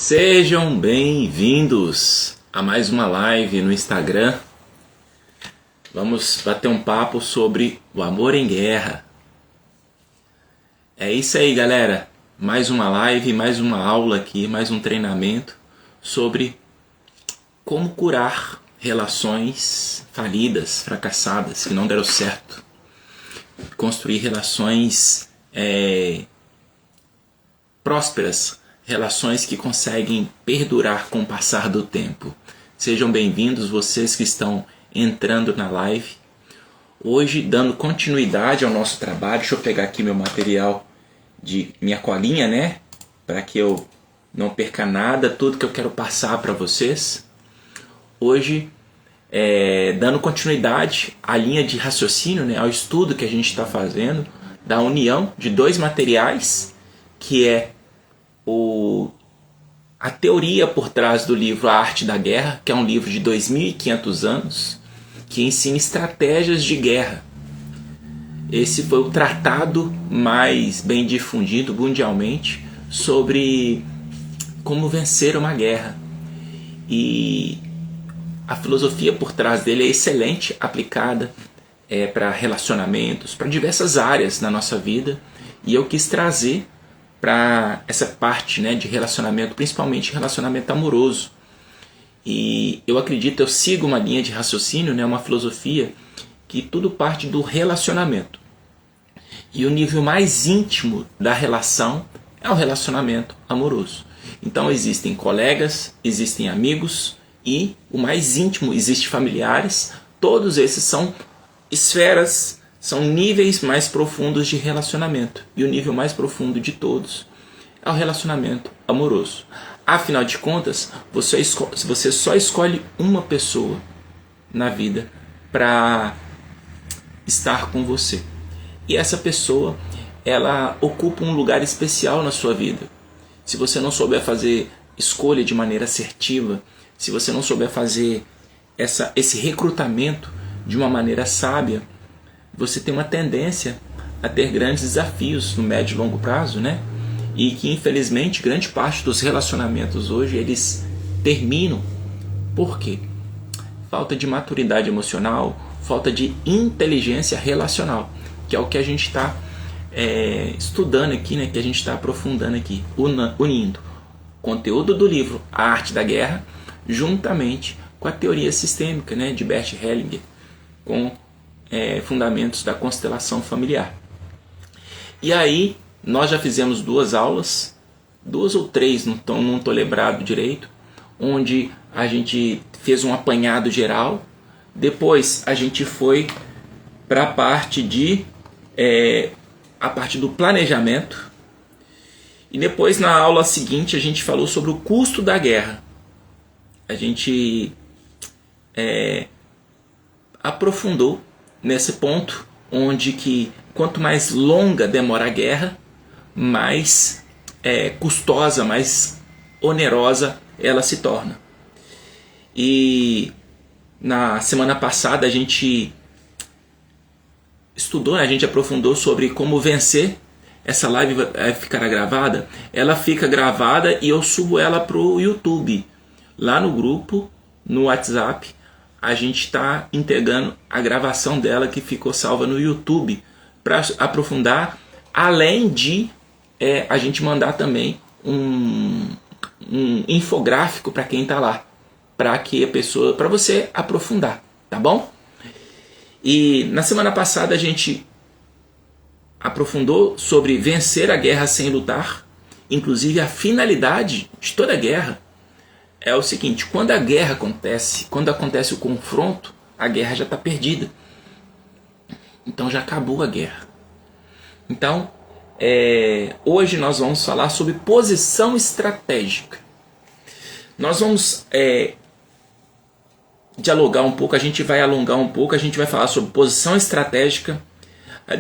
Sejam bem-vindos a mais uma live no Instagram. Vamos bater um papo sobre o amor em guerra. É isso aí, galera. Mais uma live, mais uma aula aqui, mais um treinamento sobre como curar relações falidas, fracassadas, que não deram certo. Construir relações prósperas, relações que conseguem perdurar com o passar do tempo. Sejam bem-vindos vocês que estão entrando na live. Hoje, dando continuidade ao nosso trabalho, deixa eu pegar aqui meu material de minha colinha, né? Para que eu não perca nada, tudo que eu quero passar para vocês. Hoje, dando continuidade à linha de raciocínio, né? Ao estudo que a gente está fazendo da união de dois materiais, que é a teoria por trás do livro A Arte da Guerra, que é um livro de 2.500 anos, que ensina estratégias de guerra. Esse foi o tratado mais bem difundido mundialmente sobre como vencer uma guerra. E a filosofia por trás dele é excelente, aplicada para relacionamentos, para diversas áreas na nossa vida. E eu quis trazer para essa parte, né, de relacionamento, principalmente relacionamento amoroso. E eu acredito, eu sigo uma linha de raciocínio, né, uma filosofia, que tudo parte do relacionamento. E o nível mais íntimo da relação é o relacionamento amoroso. Então existem colegas, existem amigos e o mais íntimo, existem familiares. Todos esses são esferas, são níveis mais profundos de relacionamento. E o nível mais profundo de todos é o relacionamento amoroso. Afinal de contas, você só escolhe uma pessoa na vida para estar com você. E essa pessoa, ela ocupa um lugar especial na sua vida. Se você não souber fazer escolha de maneira assertiva, se você não souber fazer esse recrutamento de uma maneira sábia, você tem uma tendência a ter grandes desafios no médio e longo prazo, né? E que, infelizmente, grande parte dos relacionamentos hoje, eles terminam. Por quê? Falta de maturidade emocional, falta de inteligência relacional, que é o que a gente está estudando aqui, né? Que a gente está aprofundando aqui, unindo o conteúdo do livro A Arte da Guerra, juntamente com a teoria sistêmica, né? De Bert Hellinger, com fundamentos da constelação familiar. E aí, nós já fizemos 2 aulas, 2 ou 3, não estou lembrado direito, onde a gente fez um apanhado geral. Depois a gente foi para a parte do planejamento. E depois, na aula seguinte, a gente falou sobre o custo da guerra. A gente aprofundou nesse ponto, onde que quanto mais longa demora a guerra, mais custosa, mais onerosa ela se torna. E na semana passada a gente estudou, a gente aprofundou sobre como vencer. Essa live ficará gravada, ela fica gravada e eu subo ela para o YouTube. Lá no grupo, no WhatsApp, a gente está integrando a gravação dela que ficou salva no YouTube para aprofundar, além de a gente mandar também um infográfico para quem está lá, para você aprofundar, tá bom? E na semana passada a gente aprofundou sobre vencer a guerra sem lutar. Inclusive a finalidade de toda guerra é o seguinte: quando a guerra acontece, quando acontece o confronto, a guerra já está perdida. Então já acabou a guerra. Então, hoje nós vamos falar sobre posição estratégica. Nós vamos dialogar um pouco, a gente vai alongar um pouco, a gente vai falar sobre posição estratégica.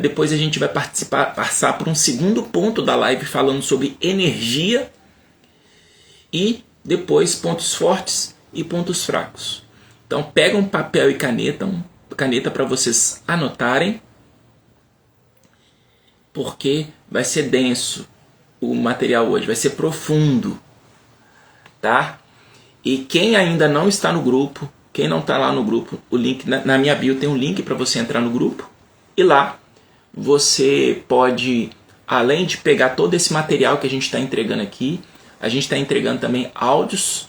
Depois a gente vai passar por um segundo ponto da live falando sobre energia. E depois pontos fortes e pontos fracos. Então pega um papel e caneta para vocês anotarem, porque vai ser denso o material hoje, vai ser profundo. tá? E quem ainda não está no grupo, quem não está lá no grupo, o link na minha bio tem um link para você entrar no grupo. E lá você pode, além de pegar todo esse material que a gente está entregando aqui, a gente está entregando também áudios.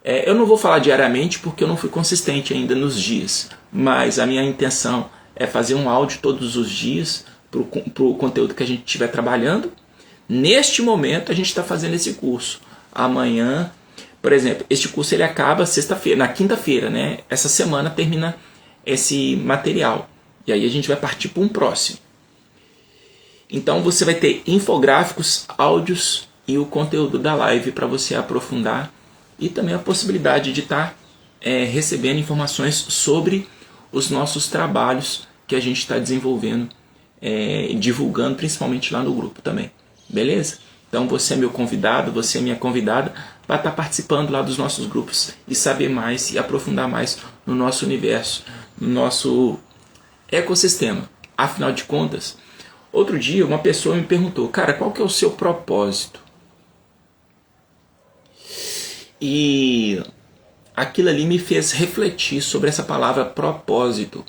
Eu não vou falar diariamente porque eu não fui consistente ainda nos dias, mas a minha intenção é fazer um áudio todos os dias para o conteúdo que a gente estiver trabalhando. Neste momento a gente está fazendo esse curso. Amanhã, por exemplo, este curso ele acaba sexta-feira, na quinta-feira, né? Essa semana termina esse material. E aí a gente vai partir para um próximo. Então você vai ter infográficos, áudios e o conteúdo da live para você aprofundar. E também a possibilidade de estar recebendo informações sobre os nossos trabalhos que a gente está desenvolvendo, divulgando, principalmente lá no grupo também. Beleza? Então você é meu convidado, você é minha convidada para estar participando lá dos nossos grupos e saber mais e aprofundar mais no nosso universo, no nosso ecossistema. Afinal de contas, outro dia uma pessoa me perguntou, cara, qual que é o seu propósito? E aquilo ali me fez refletir sobre essa palavra propósito.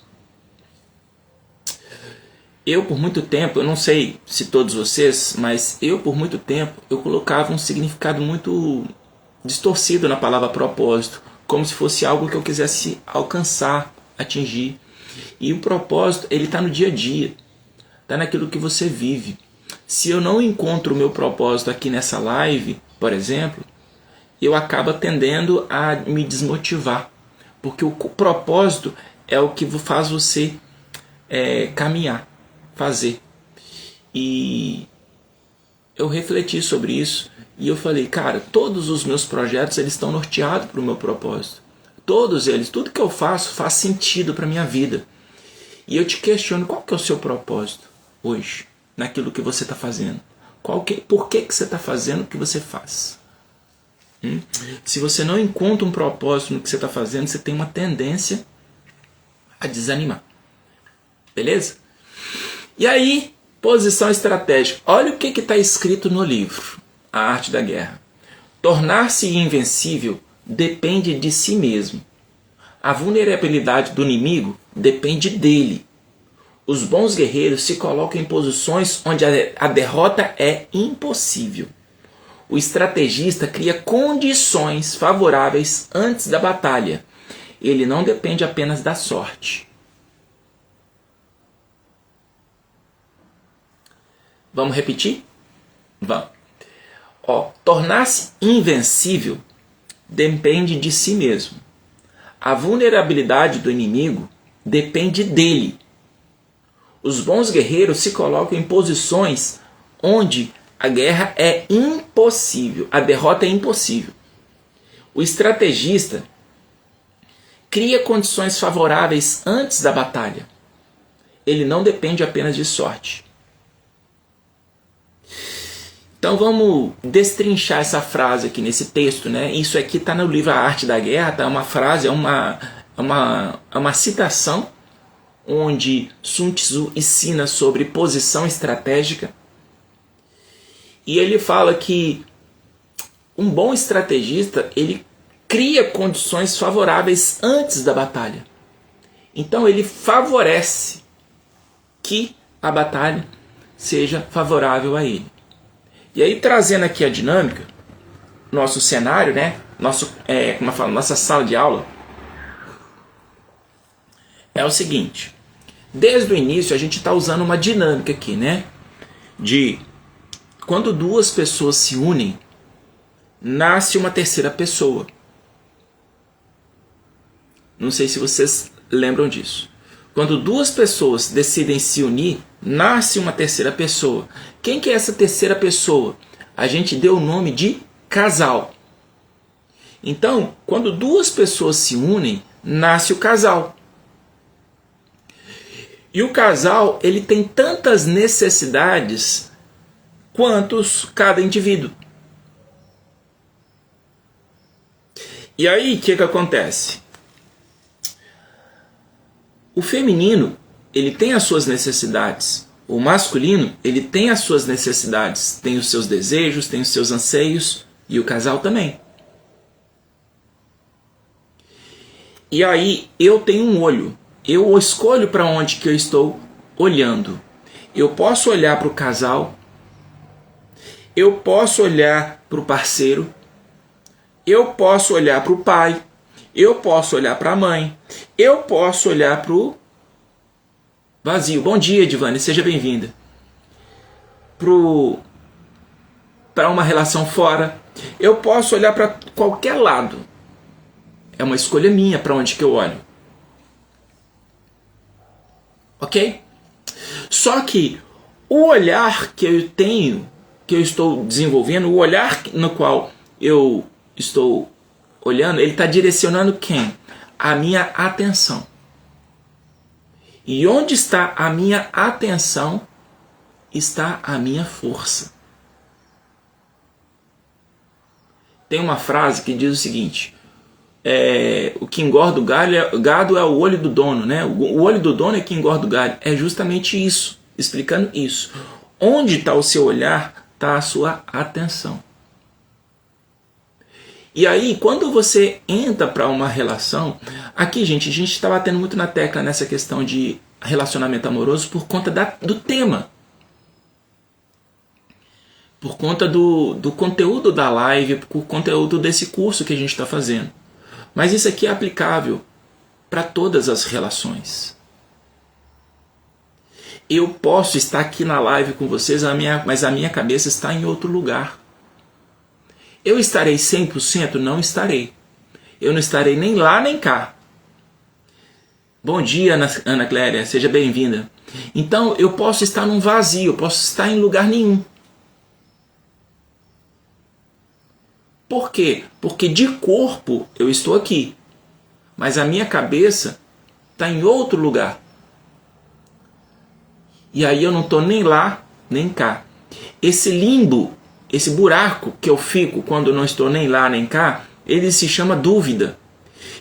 Eu por muito tempo, eu não sei se todos vocês, mas eu por muito tempo eu colocava um significado muito distorcido na palavra propósito, como se fosse algo que eu quisesse alcançar, atingir. E o propósito, ele está no dia a dia, está naquilo que você vive. Se eu não encontro o meu propósito aqui nessa live, por exemplo, eu acabo tendendo a me desmotivar, porque o propósito é o que faz você caminhar, fazer. E eu refleti sobre isso e eu falei, cara, todos os meus projetos eles estão norteados para o meu propósito. Todos eles, tudo que eu faço faz sentido para a minha vida. E eu te questiono, qual que é o seu propósito hoje, naquilo que você está fazendo? Por que você está fazendo o que você faz? Se você não encontra um propósito no que você está fazendo, você tem uma tendência a desanimar. Beleza? E aí, posição estratégica. Olha o que está escrito no livro, A Arte da Guerra. Tornar-se invencível depende de si mesmo. A vulnerabilidade do inimigo depende dele. Os bons guerreiros se colocam em posições onde a derrota é impossível. O estrategista cria condições favoráveis antes da batalha. Ele não depende apenas da sorte. Vamos repetir? Vamos. Tornar-se invencível depende de si mesmo. A vulnerabilidade do inimigo depende dele. Os bons guerreiros se colocam em posições onde a guerra é impossível, a derrota é impossível. O estrategista cria condições favoráveis antes da batalha. Ele não depende apenas de sorte. Então vamos destrinchar essa frase aqui nesse texto, né? Isso aqui está no livro A Arte da Guerra, tá? Uma frase, é uma citação onde Sun Tzu ensina sobre posição estratégica. E ele fala que um bom estrategista, ele cria condições favoráveis antes da batalha. Então ele favorece que a batalha seja favorável a ele. E aí, trazendo aqui a dinâmica, nosso cenário, né? Nossa sala de aula, é o seguinte. Desde o início, a gente está usando uma dinâmica aqui, né? De quando duas pessoas se unem, nasce uma terceira pessoa. Não sei se vocês lembram disso. Quando duas pessoas decidem se unir, nasce uma terceira pessoa. Quem que é essa terceira pessoa? A gente deu o nome de casal. Então, quando duas pessoas se unem, nasce o casal. E o casal, ele tem tantas necessidades quantos cada indivíduo. E aí, o que acontece? O feminino, ele tem as suas necessidades. O masculino, ele tem as suas necessidades. Tem os seus desejos, tem os seus anseios. E o casal também. E aí eu tenho um olho. Eu escolho para onde que eu estou olhando. Eu posso olhar para o casal, eu posso olhar para o parceiro, eu posso olhar para o pai, eu posso olhar para a mãe, eu posso olhar para o vazio. Bom dia, Edivane, seja bem-vinda. Para uma relação fora, eu posso olhar para qualquer lado. É uma escolha minha para onde que eu olho. Ok? Só que o olhar que eu tenho, que eu estou desenvolvendo, o olhar no qual eu estou olhando, ele está direcionando quem? A minha atenção. E onde está a minha atenção, está a minha força. Tem uma frase que diz o seguinte: o que engorda o gado é o olho do dono, né? O olho do dono é que engorda o gado. É justamente isso, explicando isso. Onde está o seu olhar, está a sua atenção. E aí, quando você entra para uma relação, aqui, gente, a gente está batendo muito na tecla nessa questão de relacionamento amoroso por conta do tema. Por conta do conteúdo da live, por conteúdo desse curso que a gente está fazendo. Mas isso aqui é aplicável para todas as relações. Eu posso estar aqui na live com vocês, mas a minha cabeça está em outro lugar. Eu estarei 100%? Não estarei. Eu não estarei nem lá nem cá. Bom dia, Ana Cléria, seja bem-vinda. Então eu posso estar num vazio, eu posso estar em lugar nenhum. Por quê? Porque de corpo eu estou aqui, mas a minha cabeça está em outro lugar. E aí eu não estou nem lá, nem cá. Esse limbo, esse buraco que eu fico quando não estou nem lá, nem cá, ele se chama dúvida.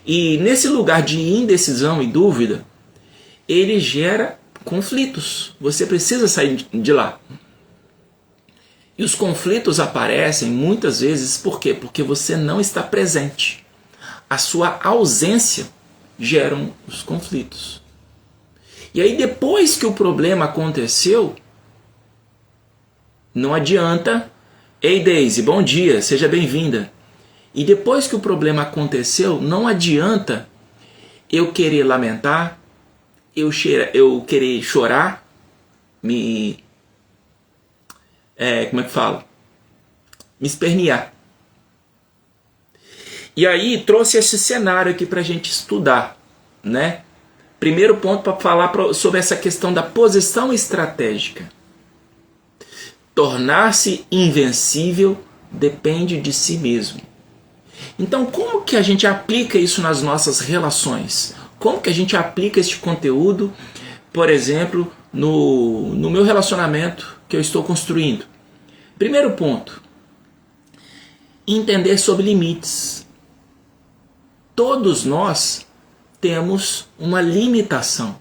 E nesse lugar de indecisão e dúvida, ele gera conflitos. Você precisa sair de lá. E os conflitos aparecem muitas vezes por quê? Porque você não está presente. A sua ausência gera os conflitos. E aí depois que o problema aconteceu, não adianta. Ei Daisy, bom dia, seja bem-vinda. E depois que o problema aconteceu, não adianta eu querer lamentar, eu querer chorar, como é que fala? Me espernear. E aí trouxe esse cenário aqui para a gente estudar, né? Primeiro ponto para falar sobre essa questão da posição estratégica. Tornar-se invencível depende de si mesmo. Então, como que a gente aplica isso nas nossas relações? Como que a gente aplica este conteúdo, por exemplo, no meu relacionamento que eu estou construindo? Primeiro ponto, entender sobre limites. Todos nós temos uma limitação.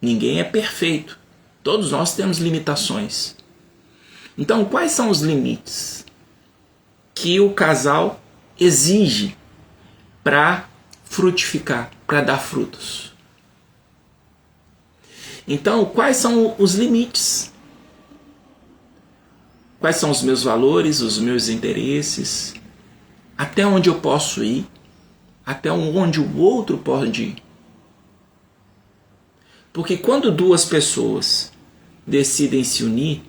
Ninguém é perfeito. Todos nós temos limitações. Então, quais são os limites que o casal exige para frutificar, para dar frutos? Então, quais são os limites? Quais são os meus valores, os meus interesses? Até onde eu posso ir? Até onde o outro pode ir? Porque quando duas pessoas decidem se unir,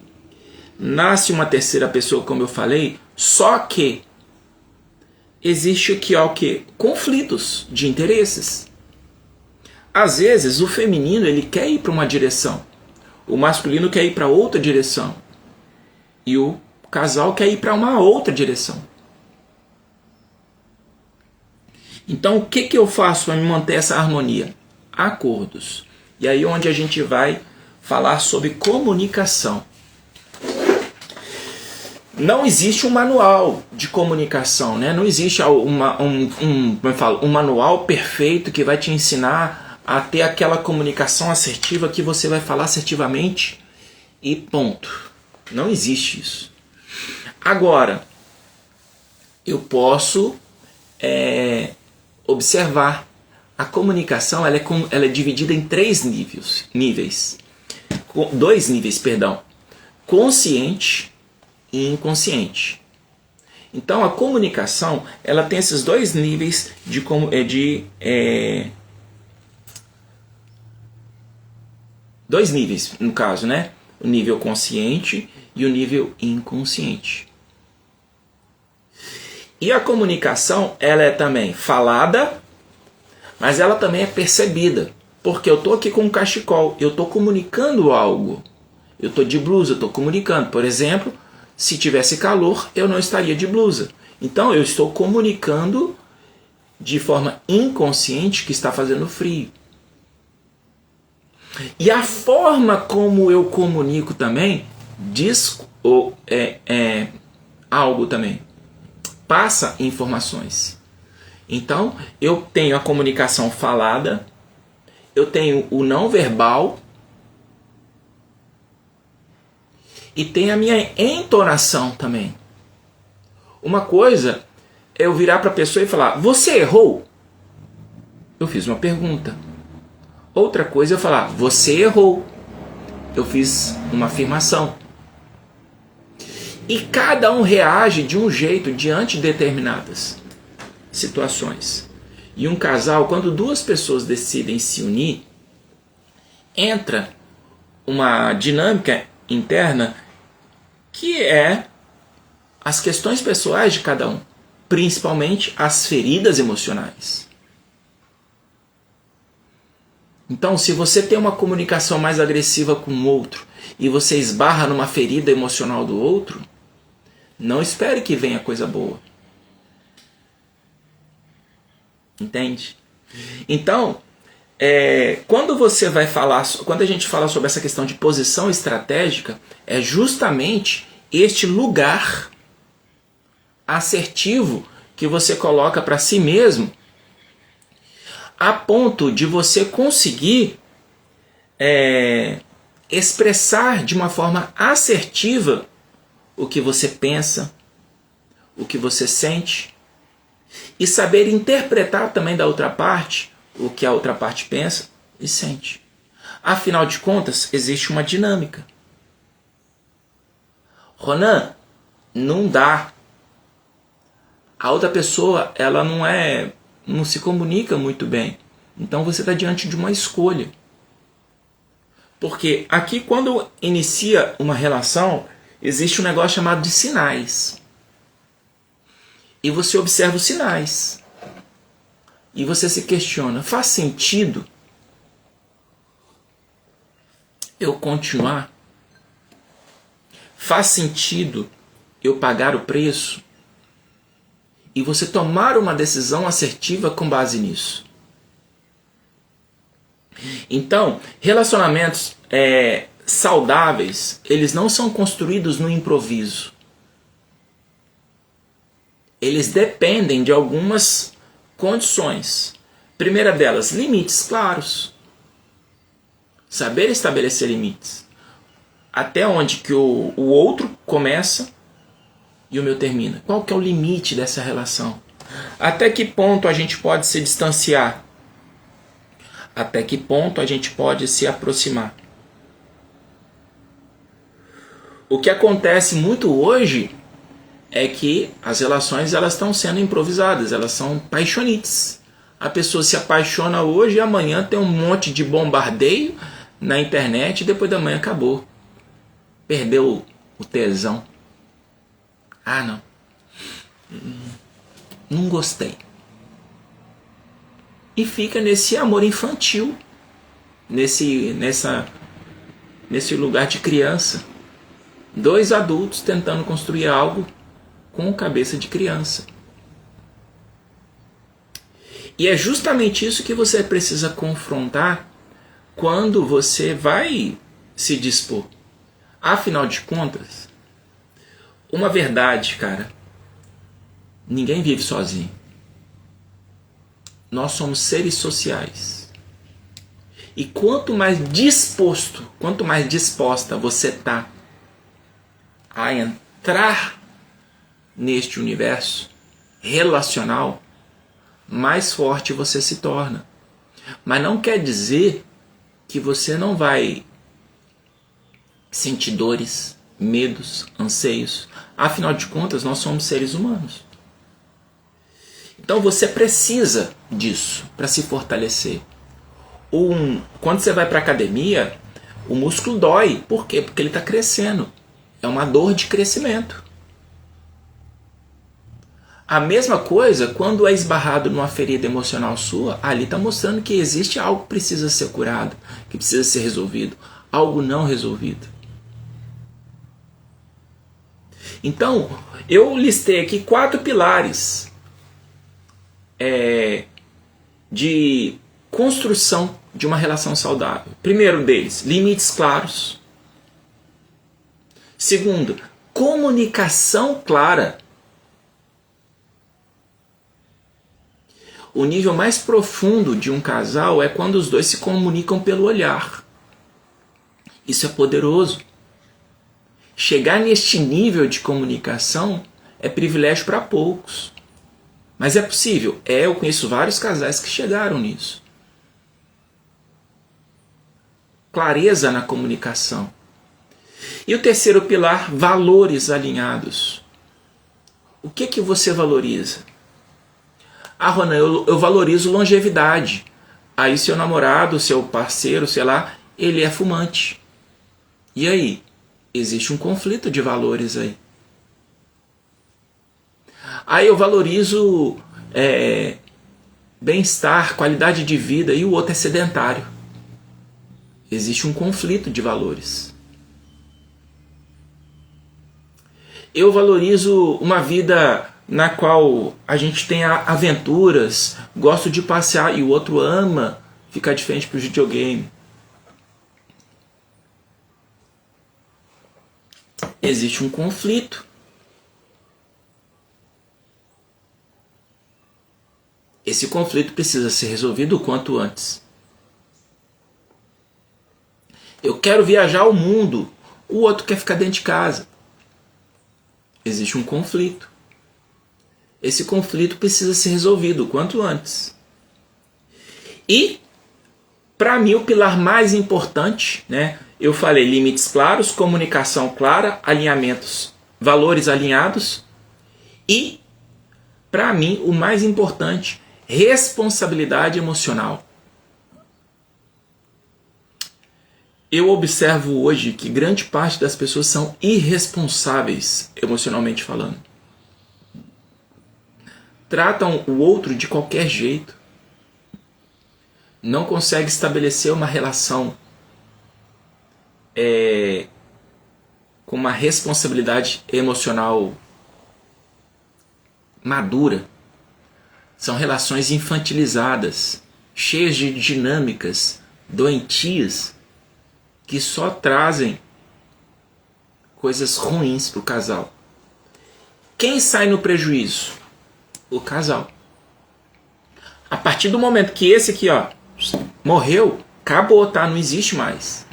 nasce uma terceira pessoa, como eu falei, só que existe aqui o quê? Conflitos de interesses. Às vezes o feminino ele quer ir para uma direção, o masculino quer ir para outra direção e o casal quer ir para uma outra direção. Então o que eu faço para me manter essa harmonia? Acordos. E aí onde a gente vai falar sobre comunicação. Não existe um manual de comunicação, né? Não existe um manual perfeito que vai te ensinar a ter aquela comunicação assertiva que você vai falar assertivamente e ponto. Não existe isso. Agora, eu posso observar, a comunicação ela é dividida em 3 níveis. 2 níveis, perdão. Consciente e inconsciente. Então a comunicação ela tem esses 2 níveis dois níveis, no caso, né? O nível consciente e o nível inconsciente. E a comunicação ela é também falada, mas ela também é percebida. Porque eu estou aqui com um cachecol, eu estou comunicando algo. Eu estou de blusa, eu estou comunicando. Por exemplo, se tivesse calor, eu não estaria de blusa. Então eu estou comunicando de forma inconsciente que está fazendo frio. E a forma como eu comunico também diz algo também. Passa informações. Então eu tenho a comunicação falada, eu tenho o não verbal e tem a minha entonação também. Uma coisa é eu virar para a pessoa e falar: você errou? Eu fiz uma pergunta. Outra coisa é eu falar: você errou. Eu fiz uma afirmação. E cada um reage de um jeito diante de determinadas situações. E um casal, quando 2 pessoas decidem se unir, entra uma dinâmica interna que é as questões pessoais de cada um, principalmente as feridas emocionais. Então, se você tem uma comunicação mais agressiva com o outro e você esbarra numa ferida emocional do outro, não espere que venha coisa boa. Entende? Então, quando a gente fala sobre essa questão de posição estratégica, é justamente este lugar assertivo que você coloca para si mesmo, a ponto de você conseguir expressar de uma forma assertiva o que você pensa, o que você sente, e saber interpretar também da outra parte o que a outra parte pensa e sente. Afinal de contas, existe uma dinâmica. Ronan, não dá. A outra pessoa, ela não se comunica muito bem. Então você está diante de uma escolha. Porque aqui, quando inicia uma relação, existe um negócio chamado de sinais. E você observa os sinais. E você se questiona: faz sentido eu continuar? Faz sentido eu pagar o preço? E você tomar uma decisão assertiva com base nisso. Então, relacionamentos saudáveis, eles não são construídos no improviso. Eles dependem de algumas condições. Primeira delas, limites claros. Saber estabelecer limites. Até onde que o outro começa e o meu termina. Qual que é o limite dessa relação? Até que ponto a gente pode se distanciar? Até que ponto a gente pode se aproximar? O que acontece muito hoje é que as relações elas estão sendo improvisadas, elas são paixonites. A pessoa se apaixona hoje e amanhã tem um monte de bombardeio na internet e depois da manhã acabou. Perdeu o tesão. Ah, não. Não gostei. E fica nesse amor infantil, nesse lugar de criança. 2 adultos tentando construir algo com cabeça de criança. E é justamente isso que você precisa confrontar quando você vai se dispor. Afinal de contas, uma verdade, cara, ninguém vive sozinho. Nós somos seres sociais. E quanto mais disposto, quanto mais disposta você está a entrar neste universo relacional, mais forte você se torna. Mas não quer dizer que você não vai sentir dores, medos, anseios. Afinal de contas, nós somos seres humanos. Então você precisa disso para se fortalecer. Quando você vai para a academia, o músculo dói. Por quê? Porque ele está crescendo. É uma dor de crescimento. A mesma coisa quando é esbarrado numa ferida emocional sua, ali está mostrando que existe algo que precisa ser curado, que precisa ser resolvido, algo não resolvido. Então, eu listei aqui 4 pilares de construção de uma relação saudável. Primeiro deles, limites claros. Segundo, comunicação clara. O nível mais profundo de um casal é quando os dois se comunicam pelo olhar. Isso é poderoso. Chegar neste nível de comunicação é privilégio para poucos. Mas é possível. Eu conheço vários casais que chegaram nisso. Clareza na comunicação. E o terceiro pilar, valores alinhados. O que você valoriza? Ronan, eu valorizo longevidade. Aí seu namorado, seu parceiro, sei lá, ele é fumante. E aí? Existe um conflito de valores aí. Aí eu valorizo bem-estar, qualidade de vida, e o outro é sedentário. Existe um conflito de valores. Eu valorizo uma vida na qual a gente tem aventuras, gosto de passear, e o outro ama ficar de frente para o videogame. Existe um conflito. Esse conflito precisa ser resolvido o quanto antes. Eu quero viajar ao mundo, o outro quer ficar dentro de casa. Existe um conflito. Esse conflito precisa ser resolvido o quanto antes. E, para mim, o pilar mais importante, né? Eu falei limites claros, comunicação clara, alinhamentos, valores alinhados. E, para mim, o mais importante, responsabilidade emocional. Eu observo hoje que grande parte das pessoas são irresponsáveis, emocionalmente falando. Tratam o outro de qualquer jeito. Não consegue estabelecer uma relação com uma responsabilidade emocional madura. São relações infantilizadas, cheias de dinâmicas doentias, que só trazem coisas ruins para o casal. Quem sai no prejuízo? O casal. A partir do momento que esse aqui, ó, morreu, acabou, tá? Não existe mais.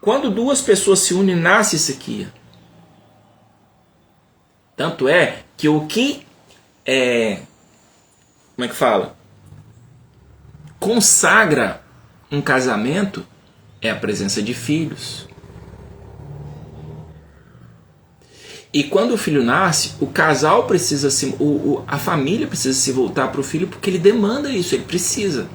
Quando duas pessoas se unem, nasce isso aqui. Tanto é que o que como é que fala? Consagra um casamento é a presença de filhos. E quando o filho nasce, o casal precisa a família precisa se voltar para o filho, porque ele demanda isso, ele precisa.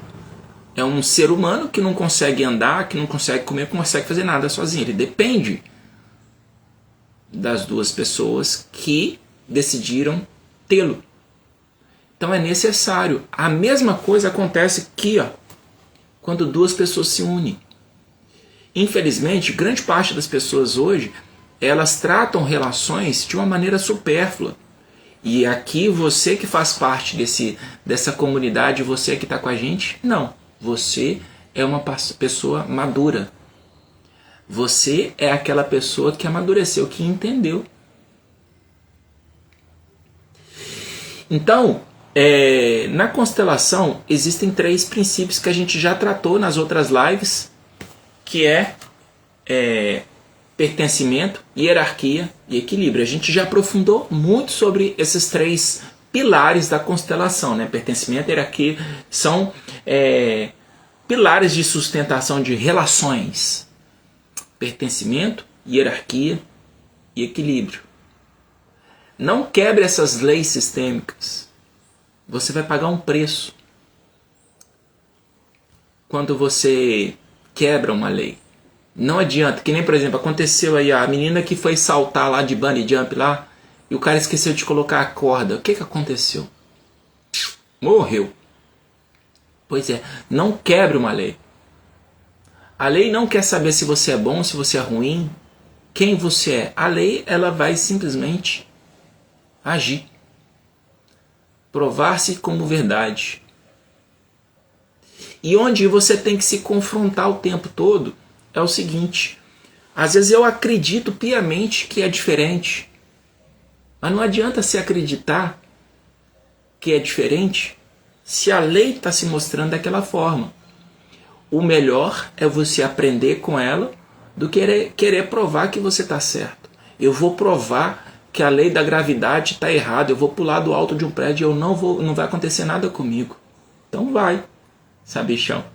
É um ser humano que não consegue andar, que não consegue comer, que não consegue fazer nada sozinho. Ele depende das duas pessoas que decidiram tê-lo. Então é necessário. A mesma coisa acontece aqui, ó, quando duas pessoas se unem. Infelizmente, grande parte das pessoas hoje, elas tratam relações de uma maneira supérflua. E aqui você que faz parte dessa comunidade, você que está com a gente, não. Você é uma pessoa madura. Você é aquela pessoa que amadureceu, que entendeu. Então, na constelação, existem 3 princípios que a gente já tratou nas outras lives, que pertencimento, hierarquia e equilíbrio. A gente já aprofundou muito sobre esses 3 pilares da constelação, né? Pertencimento e hierarquia são pilares de sustentação de relações. Pertencimento, hierarquia e equilíbrio. Não quebre essas leis sistêmicas. Você vai pagar um preço quando você quebra uma lei. Não adianta, que nem, por exemplo, aconteceu aí a menina que foi saltar lá de bungee jump lá e o cara esqueceu de colocar a corda. O que aconteceu? Morreu. Pois é, não quebre uma lei. A lei não quer saber se você é bom, se você é ruim, quem você é. A lei, ela vai simplesmente agir. Provar-se como verdade. E onde você tem que se confrontar o tempo todo é o seguinte: às vezes eu acredito piamente que é diferente, mas não adianta se acreditar que é diferente se a lei está se mostrando daquela forma. O melhor é você aprender com ela do que querer provar que você está certo. Eu vou provar que a lei da gravidade está errada, eu vou pular do alto de um prédio e não vai acontecer nada comigo. Então vai, sabichão.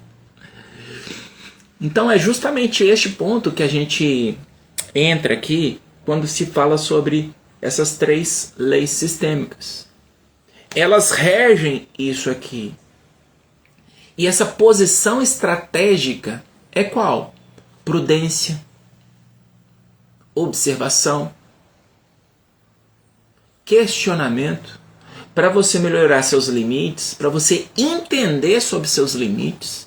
Então é justamente este ponto que a gente entra aqui quando se fala sobre essas 3 leis sistêmicas. Elas regem isso aqui. E essa posição estratégica é qual? Prudência, observação, questionamento, para você melhorar seus limites, para você entender sobre seus limites,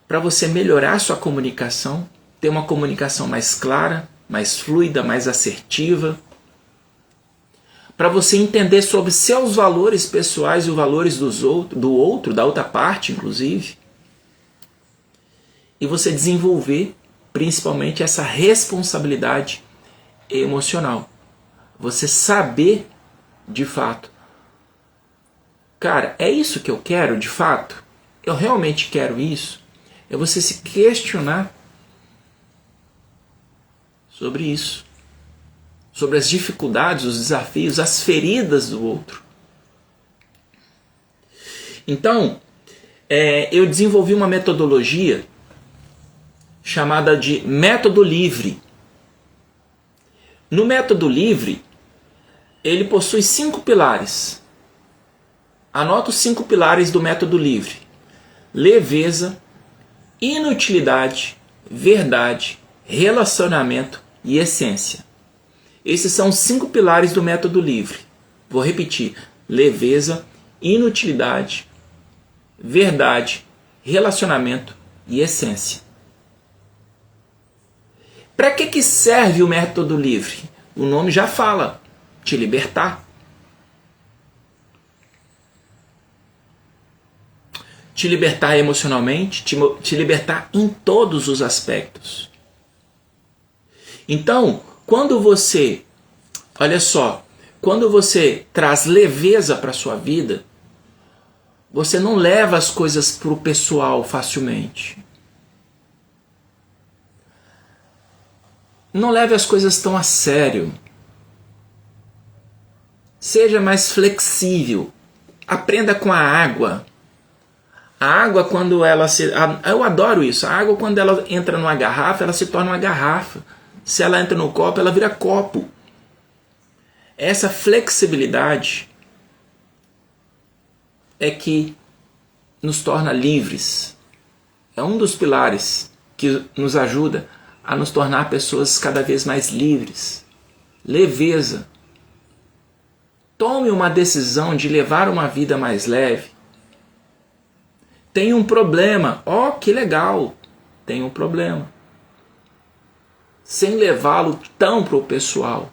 para você melhorar sua comunicação, ter uma comunicação mais clara, mais fluida, mais assertiva, para você entender sobre seus valores pessoais e os valores do outro, da outra parte, inclusive, e você desenvolver principalmente essa responsabilidade emocional. Você saber de fato, cara, é isso que eu quero de fato? Eu realmente quero isso? É você se questionar sobre isso, sobre as dificuldades, os desafios, as feridas do outro. Então, eu desenvolvi uma metodologia chamada de método livre. No método livre, ele possui 5 pilares. Anota os 5 pilares do método livre: leveza, inutilidade, verdade, relacionamento e essência. Esses são os 5 pilares do método livre. Vou repetir: leveza, inutilidade, verdade, relacionamento e essência. Para que serve o método livre? O nome já fala: te libertar. Te libertar emocionalmente, te libertar em todos os aspectos. Então, quando você, olha só, quando você traz leveza para a sua vida, você não leva as coisas para o pessoal facilmente. Não leve as coisas tão a sério. Seja mais flexível. Aprenda com a água. A água, quando ela se... Eu adoro isso. A água, quando ela entra numa garrafa, ela se torna uma garrafa. Se ela entra no copo, ela vira copo. Essa flexibilidade é que nos torna livres. É um dos pilares que nos ajuda a nos tornar pessoas cada vez mais livres. Leveza. Tome uma decisão de levar uma vida mais leve. Tem um problema. Oh, que legal. Tem um problema. Sem levá-lo tão para o pessoal.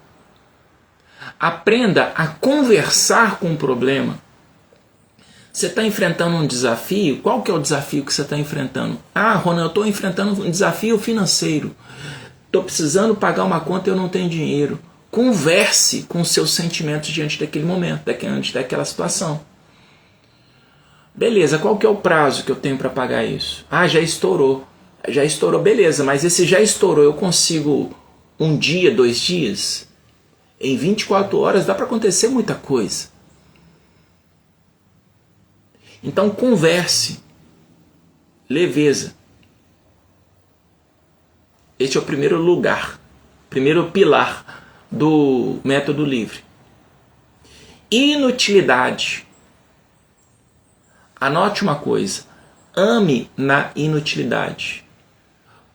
Aprenda a conversar com o problema. Você está enfrentando um desafio? Qual que é o desafio que você está enfrentando? Ah, Ronan, eu estou enfrentando um desafio financeiro. Estou precisando pagar uma conta e eu não tenho dinheiro. Converse com os seus sentimentos diante daquele momento, diante daquela situação. Beleza, qual que é o prazo que eu tenho para pagar isso? Ah, já estourou. Já estourou, beleza, mas esse já estourou, eu consigo 1 dia, 2 dias? Em 24 horas dá para acontecer muita coisa. Então converse. Leveza. Este é o primeiro lugar, primeiro pilar do método livre. Inutilidade. Anote uma coisa. Ame na inutilidade.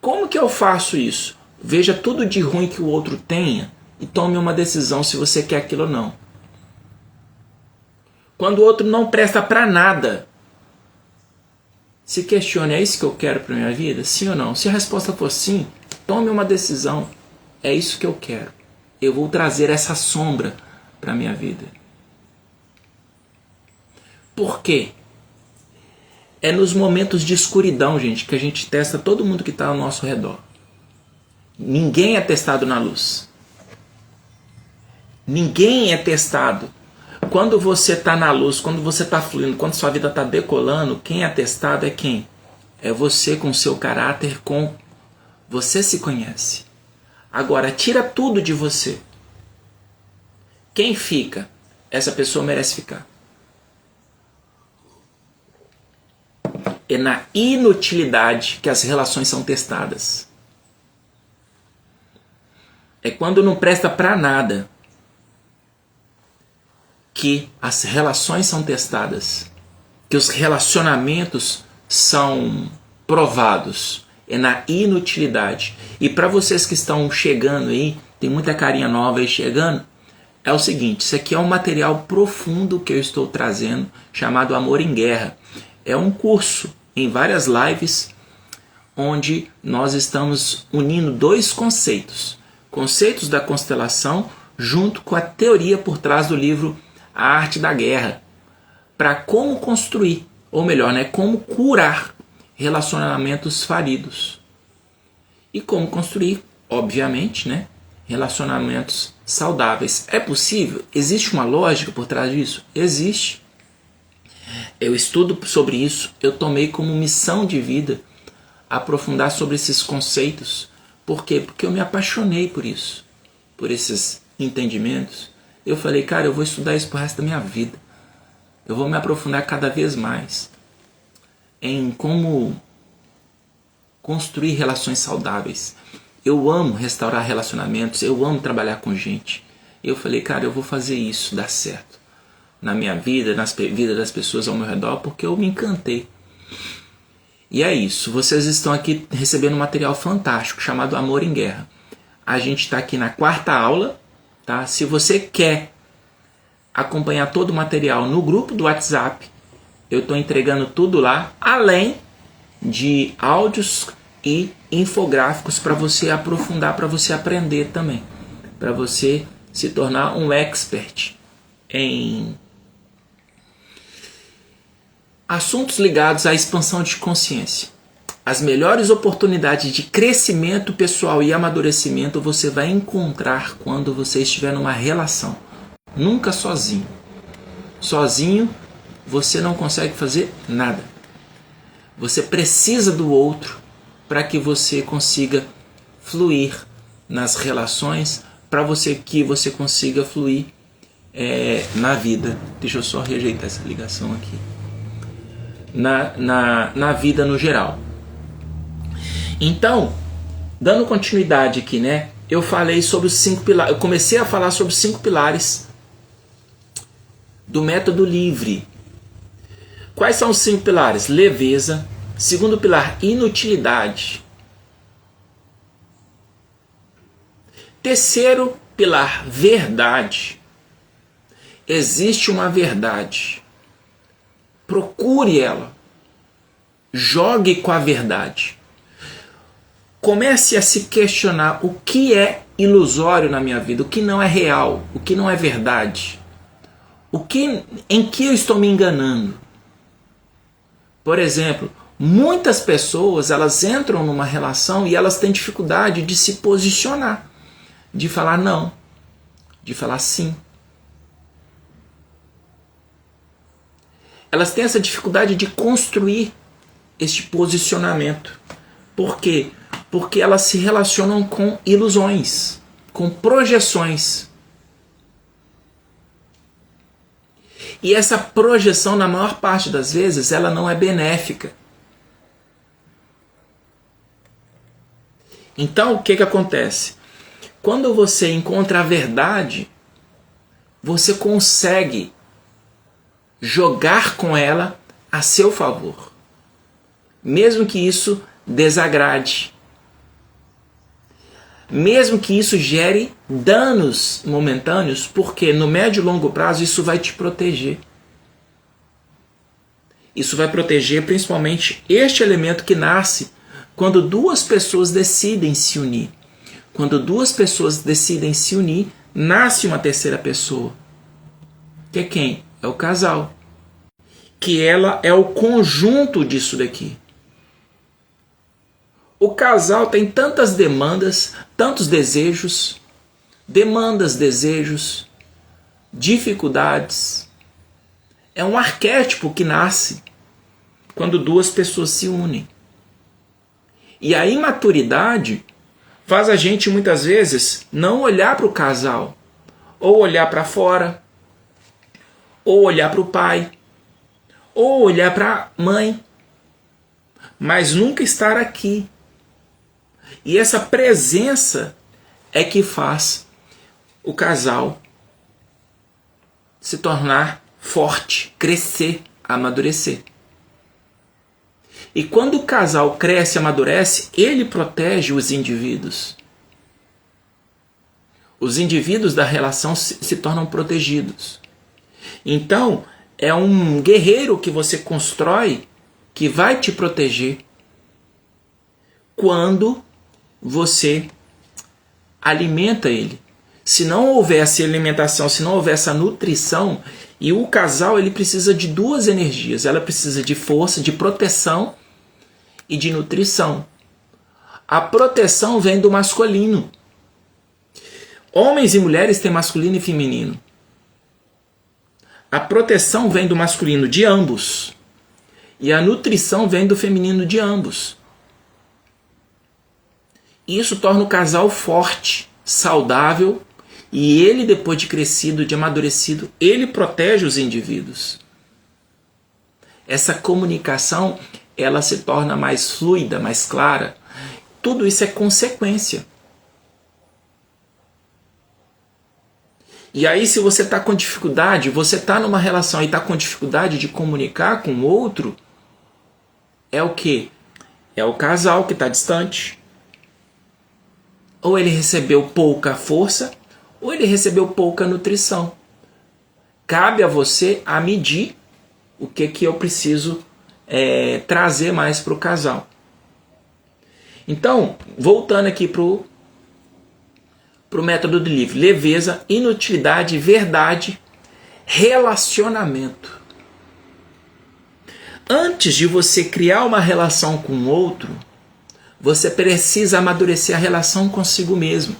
Como que eu faço isso? Veja tudo de ruim que o outro tenha e tome uma decisão se você quer aquilo ou não. Quando o outro não presta para nada, se questione, é isso que eu quero para minha vida? Sim ou não? Se a resposta for sim, tome uma decisão. É isso que eu quero. Eu vou trazer essa sombra para minha vida. Por quê? É nos momentos de escuridão, gente, que a gente testa todo mundo que está ao nosso redor. Ninguém é testado na luz. Ninguém é testado. Quando você está na luz, quando você está fluindo, quando sua vida está decolando, quem é testado é quem? É você com o seu caráter, com você se conhece. Agora, tira tudo de você. Quem fica? Essa pessoa merece ficar. É na inutilidade que as relações são testadas. É quando não presta para nada que as relações são testadas, que os relacionamentos são provados. É na inutilidade. E para vocês que estão chegando aí, tem muita carinha nova aí chegando, é o seguinte, isso aqui é um material profundo que eu estou trazendo, chamado Amor em Guerra. É um curso em várias lives, onde nós estamos unindo dois conceitos. Conceitos da constelação, junto com a teoria por trás do livro A Arte da Guerra, para como construir, ou melhor, como curar relacionamentos falidos. E como construir, obviamente, relacionamentos saudáveis. É possível? Existe uma lógica por trás disso? Existe. Eu estudo sobre isso, eu tomei como missão de vida aprofundar sobre esses conceitos. Por quê? Porque eu me apaixonei por isso, por esses entendimentos. Eu falei, cara, eu vou estudar isso pro resto da minha vida. Eu vou me aprofundar cada vez mais em como construir relações saudáveis. Eu amo restaurar relacionamentos, eu amo trabalhar com gente. Eu falei, cara, eu vou fazer isso dar certo na minha vida, nas vidas das pessoas ao meu redor, porque eu me encantei. E é isso, vocês estão aqui recebendo um material fantástico chamado Amor em Guerra. A gente está aqui na 4ª aula, tá? Se você quer acompanhar todo o material no grupo do WhatsApp, eu estou entregando tudo lá, além de áudios e infográficos para você aprofundar, para você aprender também, para você se tornar um expert em assuntos ligados à expansão de consciência. As melhores oportunidades de crescimento pessoal e amadurecimento você vai encontrar quando você estiver numa relação. Nunca sozinho. Sozinho você não consegue fazer nada. Você precisa do outro para que você consiga fluir nas relações, para que você consiga fluir na vida. Deixa eu só rejeitar essa ligação aqui. Na vida no geral. Então, dando continuidade aqui, eu falei sobre os 5 pilares. Eu comecei a falar sobre os 5 pilares do método livre. Quais são os 5 pilares? Leveza. Segundo pilar, inutilidade. Terceiro pilar, verdade. Existe uma verdade. Procure ela. Jogue com a verdade. Comece a se questionar o que é ilusório na minha vida, o que não é real, o que não é verdade. Em que eu estou me enganando? Por exemplo, muitas pessoas elas entram numa relação e elas têm dificuldade de se posicionar, de falar não, de falar sim. Elas têm essa dificuldade de construir este posicionamento. Por quê? Porque elas se relacionam com ilusões, com projeções. E essa projeção, na maior parte das vezes, ela não é benéfica. Então, o que acontece? Quando você encontra a verdade, você consegue jogar com ela a seu favor, mesmo que isso desagrade, mesmo que isso gere danos momentâneos, porque no médio e longo prazo isso vai te proteger. Isso vai proteger principalmente este elemento que nasce quando duas pessoas decidem se unir. Quando duas pessoas decidem se unir, nasce uma terceira pessoa. Que é quem? É o casal. Que ela é o conjunto disso daqui. O casal tem tantas demandas, tantos desejos, desejos, dificuldades. É um arquétipo que nasce quando duas pessoas se unem. E a imaturidade faz a gente muitas vezes não olhar para o casal, ou olhar para fora, ou olhar para o pai, ou olhar para a mãe, mas nunca estar aqui. E essa presença é que faz o casal se tornar forte, crescer, amadurecer. E quando o casal cresce e amadurece, ele protege os indivíduos. Os indivíduos da relação se tornam protegidos. Então, é um guerreiro que você constrói que vai te proteger quando você alimenta ele. Se não houver essa alimentação, se não houver essa nutrição, e o casal ele precisa de duas energias. Ela precisa de força, de proteção e de nutrição. A proteção vem do masculino. Homens e mulheres têm masculino e feminino. A proteção vem do masculino de ambos. E a nutrição vem do feminino de ambos. Isso torna o casal forte, saudável, e ele, depois de crescido, de amadurecido, ele protege os indivíduos. Essa comunicação, ela se torna mais fluida, mais clara. Tudo isso é consequência. E aí, se você está com dificuldade, você está numa relação e está com dificuldade de comunicar com o outro, é o quê? É o casal que está distante. Ou ele recebeu pouca força, ou ele recebeu pouca nutrição. Cabe a você a medir o que eu preciso trazer mais para o casal. Então, voltando aqui para o método do livro. Leveza, inutilidade, verdade, relacionamento. Antes de você criar uma relação com o outro, você precisa amadurecer a relação consigo mesmo.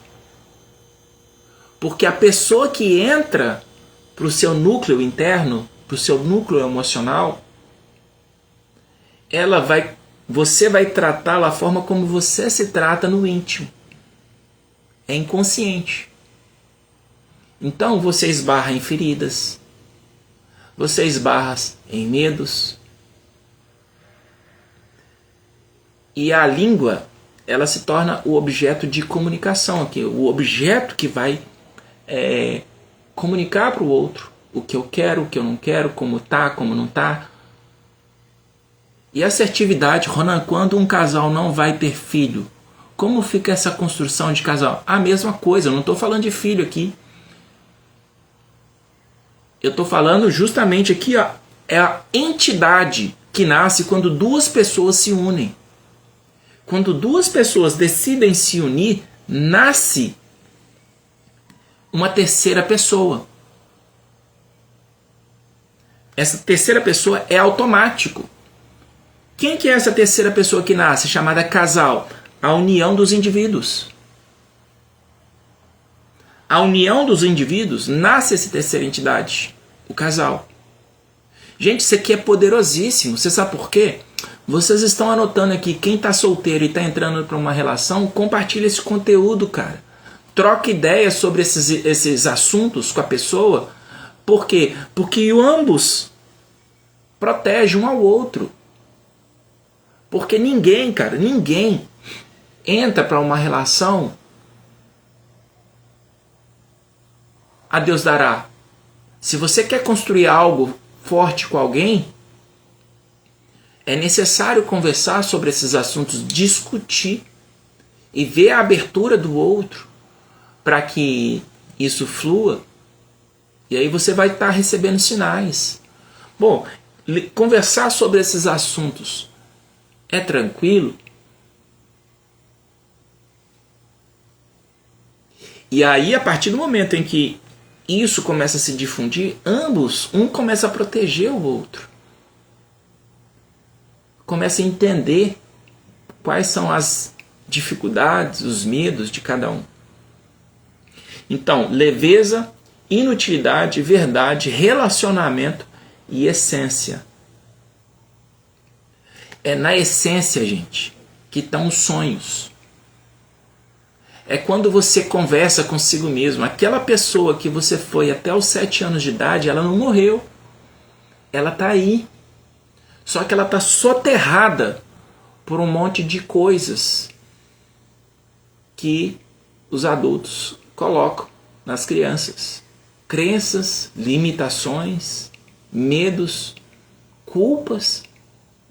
Porque a pessoa que entra para o seu núcleo interno, para o seu núcleo emocional, você vai tratá-la da forma como você se trata no íntimo. É inconsciente. Então você esbarra em feridas, você esbarra em medos. E a língua, ela se torna o objeto de comunicação aqui, o objeto que vai comunicar para o outro o que eu quero, o que eu não quero, como tá, como não tá. E assertividade, Ronan, quando um casal não vai ter filho, como fica essa construção de casal? A mesma coisa, eu não estou falando de filho aqui. Eu estou falando justamente aqui, ó, é a entidade que nasce quando duas pessoas se unem. Quando duas pessoas decidem se unir, nasce uma terceira pessoa. Essa terceira pessoa é automático. Quem que é essa terceira pessoa que nasce, chamada casal? A união dos indivíduos. A união dos indivíduos nasce essa terceira entidade, o casal. Gente, isso aqui é poderosíssimo. Você sabe por quê? Vocês estão anotando aqui, quem está solteiro e está entrando para uma relação, compartilha esse conteúdo, cara. Troca ideias sobre esses assuntos com a pessoa, Por quê? Porque ambos protegem um ao outro. Porque ninguém, cara, ninguém entra para uma relação a Deus dará. Se você quer construir algo forte com alguém, é necessário conversar sobre esses assuntos, discutir e ver a abertura do outro para que isso flua. E aí você vai estar recebendo sinais. Bom, conversar sobre esses assuntos é tranquilo? E aí, a partir do momento em que isso começa a se difundir, um começa a proteger o outro. Começa a entender quais são as dificuldades, os medos de cada um. Então, leveza, inutilidade, verdade, relacionamento e essência. É na essência, gente, que estão os sonhos. É quando você conversa consigo mesmo. Aquela pessoa que você foi até os 7 anos de idade, ela não morreu. Ela está aí. Só que ela está soterrada por um monte de coisas que os adultos colocam nas crianças. Crenças, limitações, medos, culpas,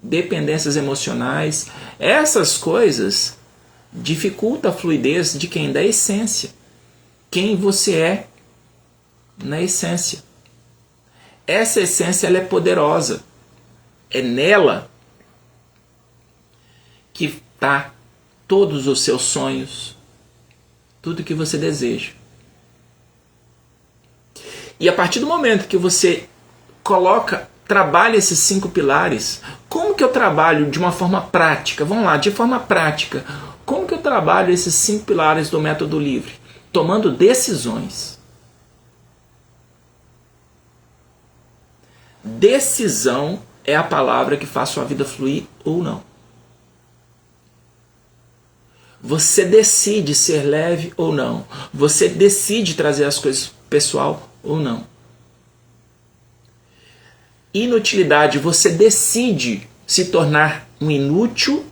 dependências emocionais. Essas coisas dificultam a fluidez de quem? Da essência. Quem você é na essência. Essa essência ela é poderosa. É nela que está todos os seus sonhos, tudo que você deseja. E a partir do momento que você trabalha esses 5 pilares, como que eu trabalho de uma forma prática? Vamos lá, de forma prática. Como que eu trabalho esses 5 pilares do método livre? Tomando decisões. Decisão é a palavra que faz sua vida fluir ou não. Você decide ser leve ou não. Você decide trazer as coisas pessoal ou não. Inutilidade, você decide se tornar um inútil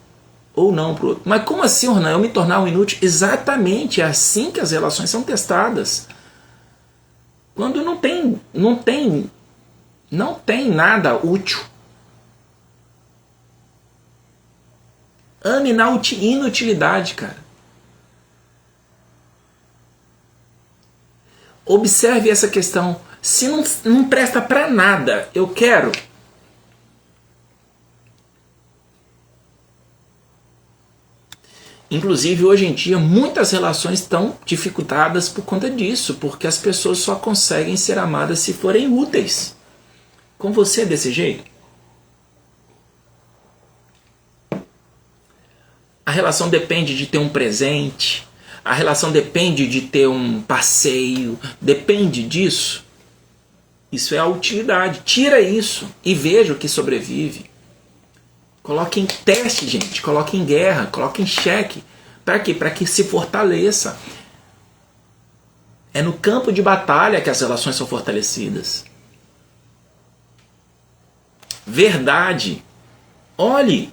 ou não para o outro. Mas como assim, Ornan, eu me tornar um inútil? Exatamente, é assim que as relações são testadas. Quando não tem nada útil. Ame na inutilidade, cara. Observe essa questão. Se não presta para nada, eu quero. Inclusive, hoje em dia, muitas relações estão dificultadas por conta disso, porque as pessoas só conseguem ser amadas se forem úteis. Com você desse jeito? A relação depende de ter um presente, a relação depende de ter um passeio, depende disso. Isso é a utilidade. Tira isso e veja o que sobrevive. Coloque em teste, gente. Coloque em guerra, coloque em xeque. Para quê? Para que se fortaleça. É no campo de batalha que as relações são fortalecidas. Verdade. Olhe.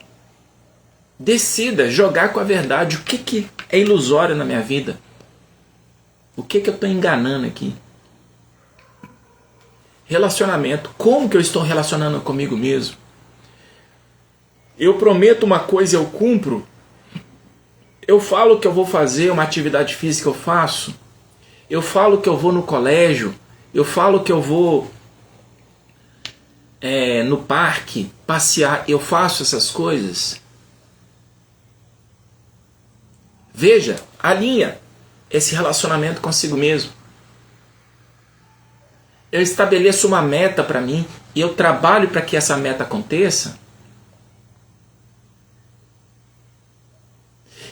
Decida jogar com a verdade. O que é ilusório na minha vida? O que eu estou enganando aqui? Relacionamento. Como que eu estou relacionando comigo mesmo? Eu prometo uma coisa e eu cumpro? Eu falo que eu vou fazer uma atividade física, eu faço? Eu falo que eu vou no colégio? Eu falo que eu vou no parque passear? Eu faço essas coisas? Veja, alinha esse relacionamento consigo mesmo. Eu estabeleço uma meta para mim e eu trabalho para que essa meta aconteça.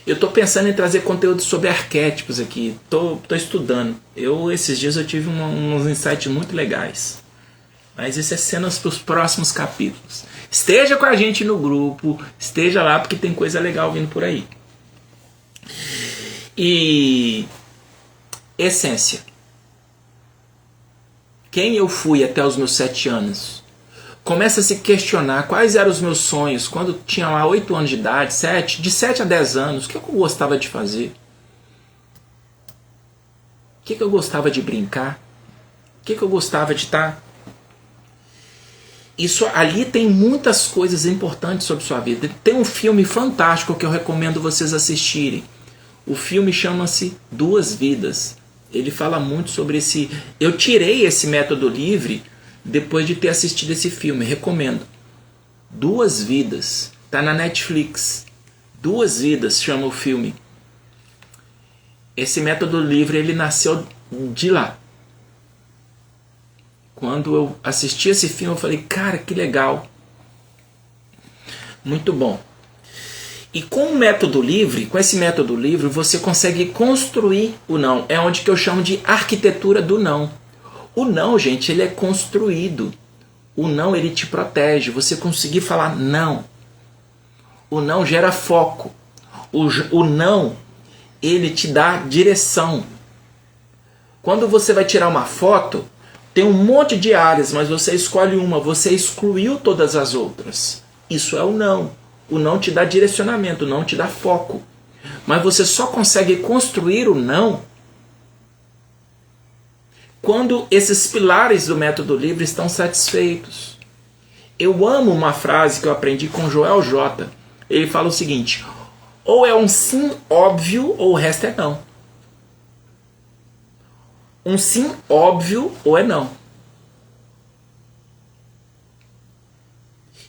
Eu estou pensando em trazer conteúdo sobre arquétipos aqui. Estou estudando. Esses dias eu tive uns insights muito legais. Mas isso é cenas para os próximos capítulos. Esteja com a gente no grupo. Esteja lá porque tem coisa legal vindo por aí. E essência. quem eu fui até os meus 7 anos. Começa a se questionar quais eram os meus sonhos quando tinha lá 8 anos de idade, 7, de 7 a 10 anos, o que eu gostava de fazer? O que eu gostava de brincar? O que eu gostava de estar? Isso ali tem muitas coisas importantes sobre sua vida. Tem um filme fantástico que eu recomendo vocês assistirem. O filme chama-se Duas Vidas. Ele fala muito sobre esse... Eu tirei esse método livre depois de ter assistido esse filme. Recomendo. Duas Vidas. Tá na Netflix. Duas Vidas chama o filme. Esse método livre, ele nasceu de lá. Quando eu assisti esse filme, eu falei, cara, que legal. Muito bom. E com o método livre, com esse método livre, você consegue construir o não. É onde que eu chamo de arquitetura do não. O não, gente, ele é construído. O não, ele te protege. Você conseguir falar não. O não gera foco. O não, ele te dá direção. Quando você vai tirar uma foto, tem um monte de áreas, mas você escolhe uma, você excluiu todas as outras. Isso é o não. O não te dá direcionamento, o não te dá foco. Mas você só consegue construir o não quando esses pilares do método livre estão satisfeitos. Eu amo uma frase que eu aprendi com Joel J. Ele fala o seguinte: ou é um sim óbvio ou o resto é não. Um sim óbvio ou é não.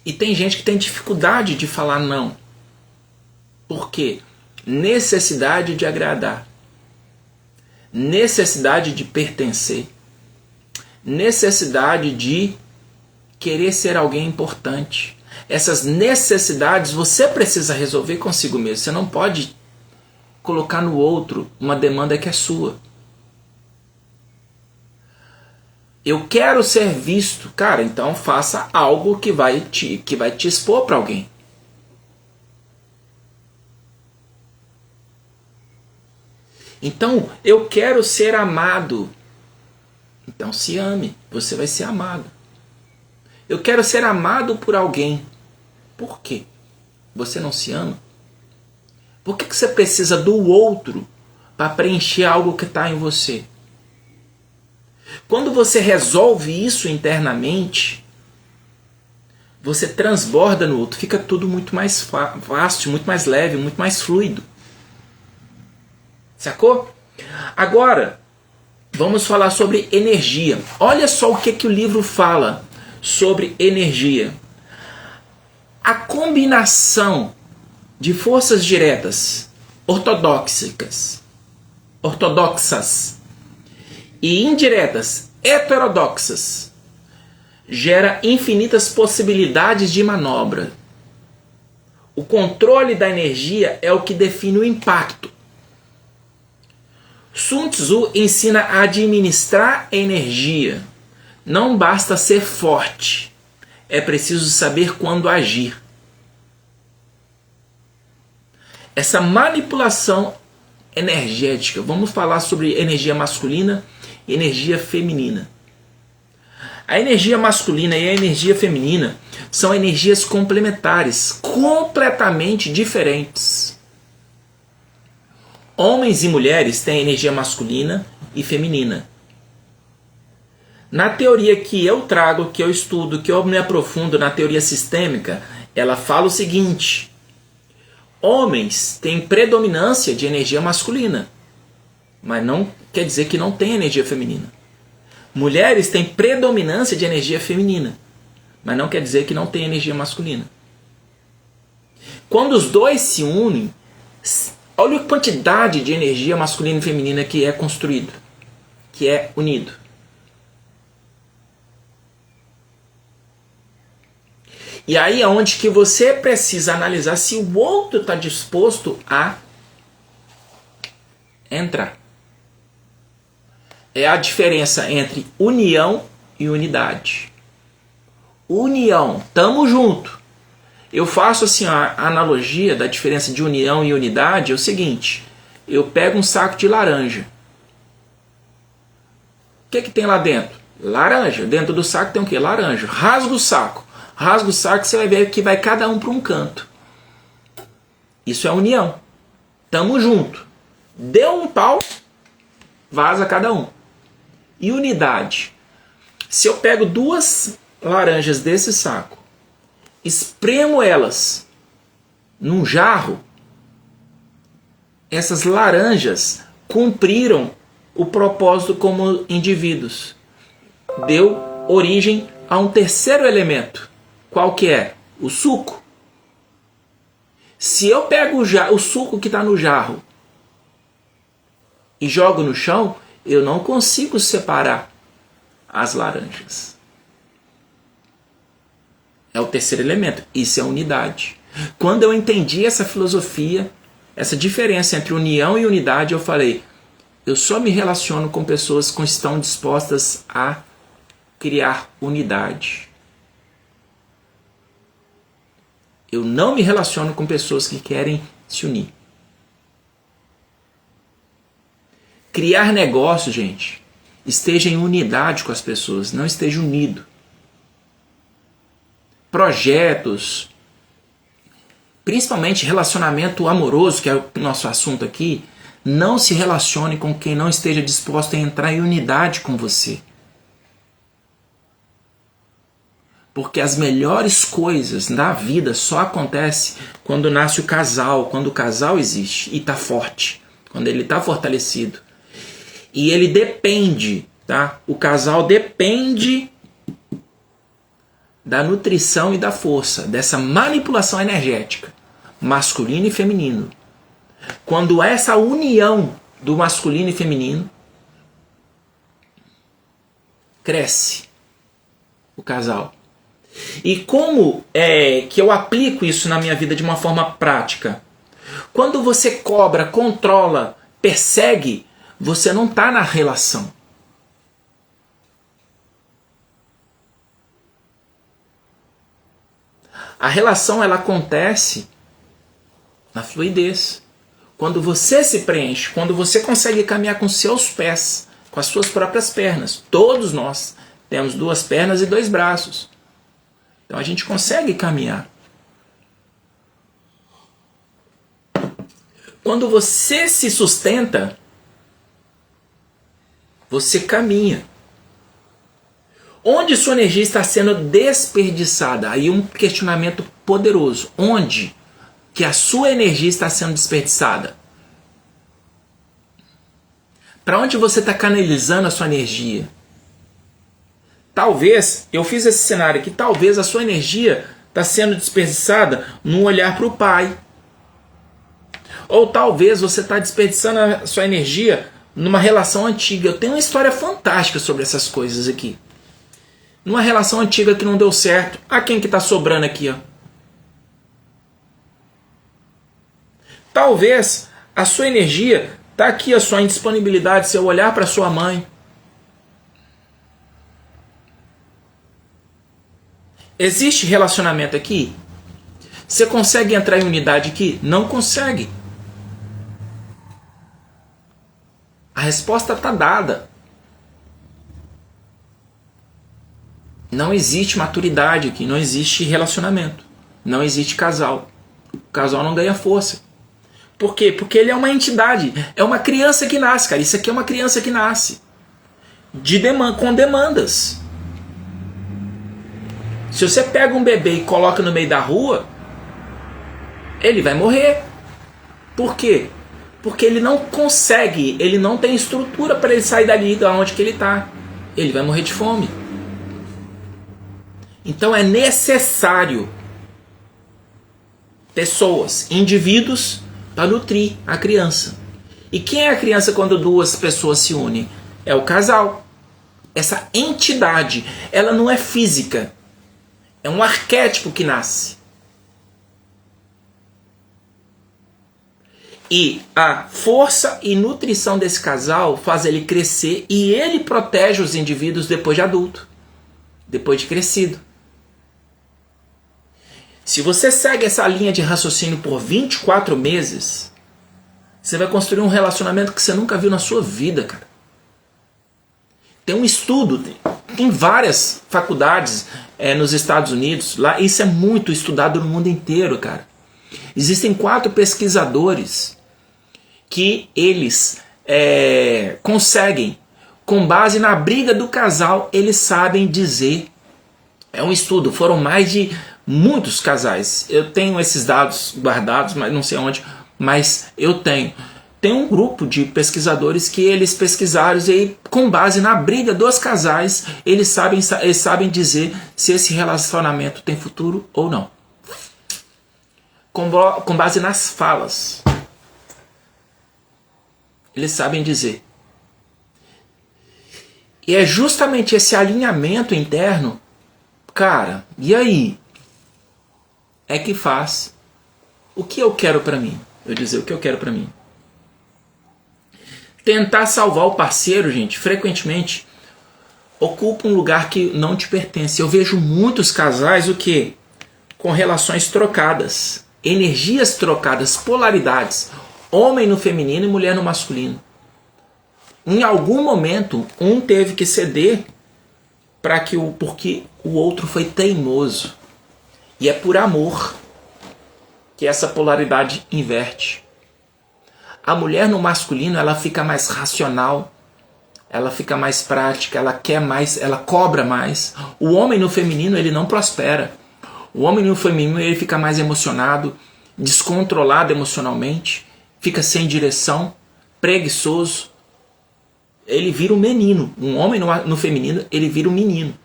E tem gente que tem dificuldade de falar não. Por quê? Necessidade de agradar. Necessidade de pertencer. Necessidade de querer ser alguém importante. Essas necessidades você precisa resolver consigo mesmo. Você não pode colocar no outro uma demanda que é sua. Eu quero ser visto. Cara, então faça algo que vai te expor para alguém. Então, eu quero ser amado. Então se ame, você vai ser amado. Eu quero ser amado por alguém. Por quê? Você não se ama? Por que você precisa do outro para preencher algo que está em você? Quando você resolve isso internamente, você transborda no outro, fica tudo muito mais fácil, muito mais leve, muito mais fluido. Sacou? Agora, vamos falar sobre energia. Olha só o que o livro fala sobre energia. A combinação de forças diretas ortodoxas e indiretas heterodoxas gera infinitas possibilidades de manobra. O controle da energia é o que define o impacto. Sun Tzu ensina a administrar energia. Não basta ser forte, é preciso saber quando agir. Essa manipulação energética, vamos falar sobre energia masculina e energia feminina. A energia masculina e a energia feminina são energias complementares, completamente diferentes. Homens e mulheres têm energia masculina e feminina. Na teoria que eu trago, que eu estudo, que eu me aprofundo na teoria sistêmica, ela fala o seguinte: homens têm predominância de energia masculina, mas não quer dizer que não tem energia feminina. Mulheres têm predominância de energia feminina, mas não quer dizer que não tem energia masculina. Quando os dois se unem, olha a quantidade de energia masculina e feminina que é construído, que é unido. E aí é onde que você precisa analisar se o outro está disposto a entrar. É a diferença entre união e unidade. União, tamo junto. Eu faço assim a analogia da diferença de união e unidade, é o seguinte: eu pego um saco de laranja. O que tem lá dentro? Laranja. Dentro do saco tem o quê? Laranja. Rasga o saco. Rasga o saco, você vai ver que vai cada um para um canto. Isso é união. Tamo junto. Deu um pau, vaza cada um. E unidade. Se eu pego 2 laranjas desse saco, espremo elas num jarro, essas laranjas cumpriram o propósito como indivíduos. Deu origem a um terceiro elemento. Qual que é? O suco. Se eu pego o suco que está no jarro e jogo no chão, eu não consigo separar as laranjas. É o terceiro elemento. Isso é unidade. Quando eu entendi essa filosofia, essa diferença entre união e unidade, eu falei, eu só me relaciono com pessoas que estão dispostas a criar unidade. Eu não me relaciono com pessoas que querem se unir. Criar negócio, gente, esteja em unidade com as pessoas, não esteja unido. Projetos, principalmente relacionamento amoroso, que é o nosso assunto aqui, não se relacione com quem não esteja disposto a entrar em unidade com você. Porque as melhores coisas na vida só acontecem quando nasce o casal, quando o casal existe e está forte, quando ele está fortalecido. E ele depende, tá? O casal depende da nutrição e da força, dessa manipulação energética, masculino e feminino. Quando essa união do masculino e feminino cresce o casal. E como é que eu aplico isso na minha vida de uma forma prática? Quando você cobra, controla, persegue, você não está na relação. A relação ela acontece na fluidez. Quando você se preenche, quando você consegue caminhar com seus pés, com as suas próprias pernas. Todos nós temos 2 pernas e 2 braços. Então a gente consegue caminhar. Quando você se sustenta, você caminha. Onde sua energia está sendo desperdiçada? Aí um questionamento poderoso. Onde que a sua energia está sendo desperdiçada? Para onde você está canalizando a sua energia? Talvez, eu fiz esse cenário aqui, talvez a sua energia está sendo desperdiçada num olhar para o pai. Ou talvez você está desperdiçando a sua energia numa relação antiga. Eu tenho uma história fantástica sobre essas coisas aqui. Numa relação antiga que não deu certo. Ah, quem que está sobrando aqui? Ó? Talvez a sua energia está aqui, a sua indisponibilidade, seu olhar para sua mãe. Existe relacionamento aqui? Você consegue entrar em unidade aqui? Não consegue. A resposta está dada. Não existe maturidade aqui, não existe relacionamento, não existe casal. O casal não ganha força. Por quê? Porque ele é uma entidade, é uma criança que nasce, cara. Isso aqui é uma criança que nasce com demandas. Se você pega um bebê e coloca no meio da rua, ele vai morrer. Por quê? Porque ele não consegue, ele não tem estrutura para ele sair dali de onde que ele está. Ele vai morrer de fome. Então é necessário pessoas, indivíduos, para nutrir a criança. E quem é a criança quando 2 pessoas se unem? É o casal. Essa entidade, ela não é física. É um arquétipo que nasce. E a força e nutrição desse casal faz ele crescer e ele protege os indivíduos depois de adulto, depois de crescido. Se você segue essa linha de raciocínio por 24 meses, você vai construir um relacionamento que você nunca viu na sua vida, cara. Tem um estudo, em várias faculdades nos Estados Unidos. Lá isso é muito estudado no mundo inteiro, cara. Existem 4 pesquisadores que eles conseguem, com base na briga do casal, eles sabem dizer. É um estudo, foram mais de muitos casais. Eu tenho esses dados guardados, mas não sei onde, mas eu tenho. Tem um grupo de pesquisadores que eles pesquisaram e com base na briga dos casais, eles sabem dizer se esse relacionamento tem futuro ou não. Com base nas falas. Eles sabem dizer. E é justamente esse alinhamento interno, cara, e aí? É que faz o que eu quero pra mim. Eu dizer o que eu quero pra mim. Tentar salvar o parceiro, gente, frequentemente ocupa um lugar que não te pertence. Eu vejo muitos casais, o quê? Com relações trocadas, energias trocadas, polaridades. Homem no feminino e mulher no masculino. Em algum momento, um teve que ceder porque o outro foi teimoso. E é por amor que essa polaridade inverte. A mulher no masculino, ela fica mais racional, ela fica mais prática, ela quer mais, ela cobra mais. O homem no feminino, ele não prospera. O homem no feminino, ele fica mais emocionado, descontrolado emocionalmente, fica sem direção, preguiçoso. Ele vira um menino. Um homem no feminino, ele vira um menino.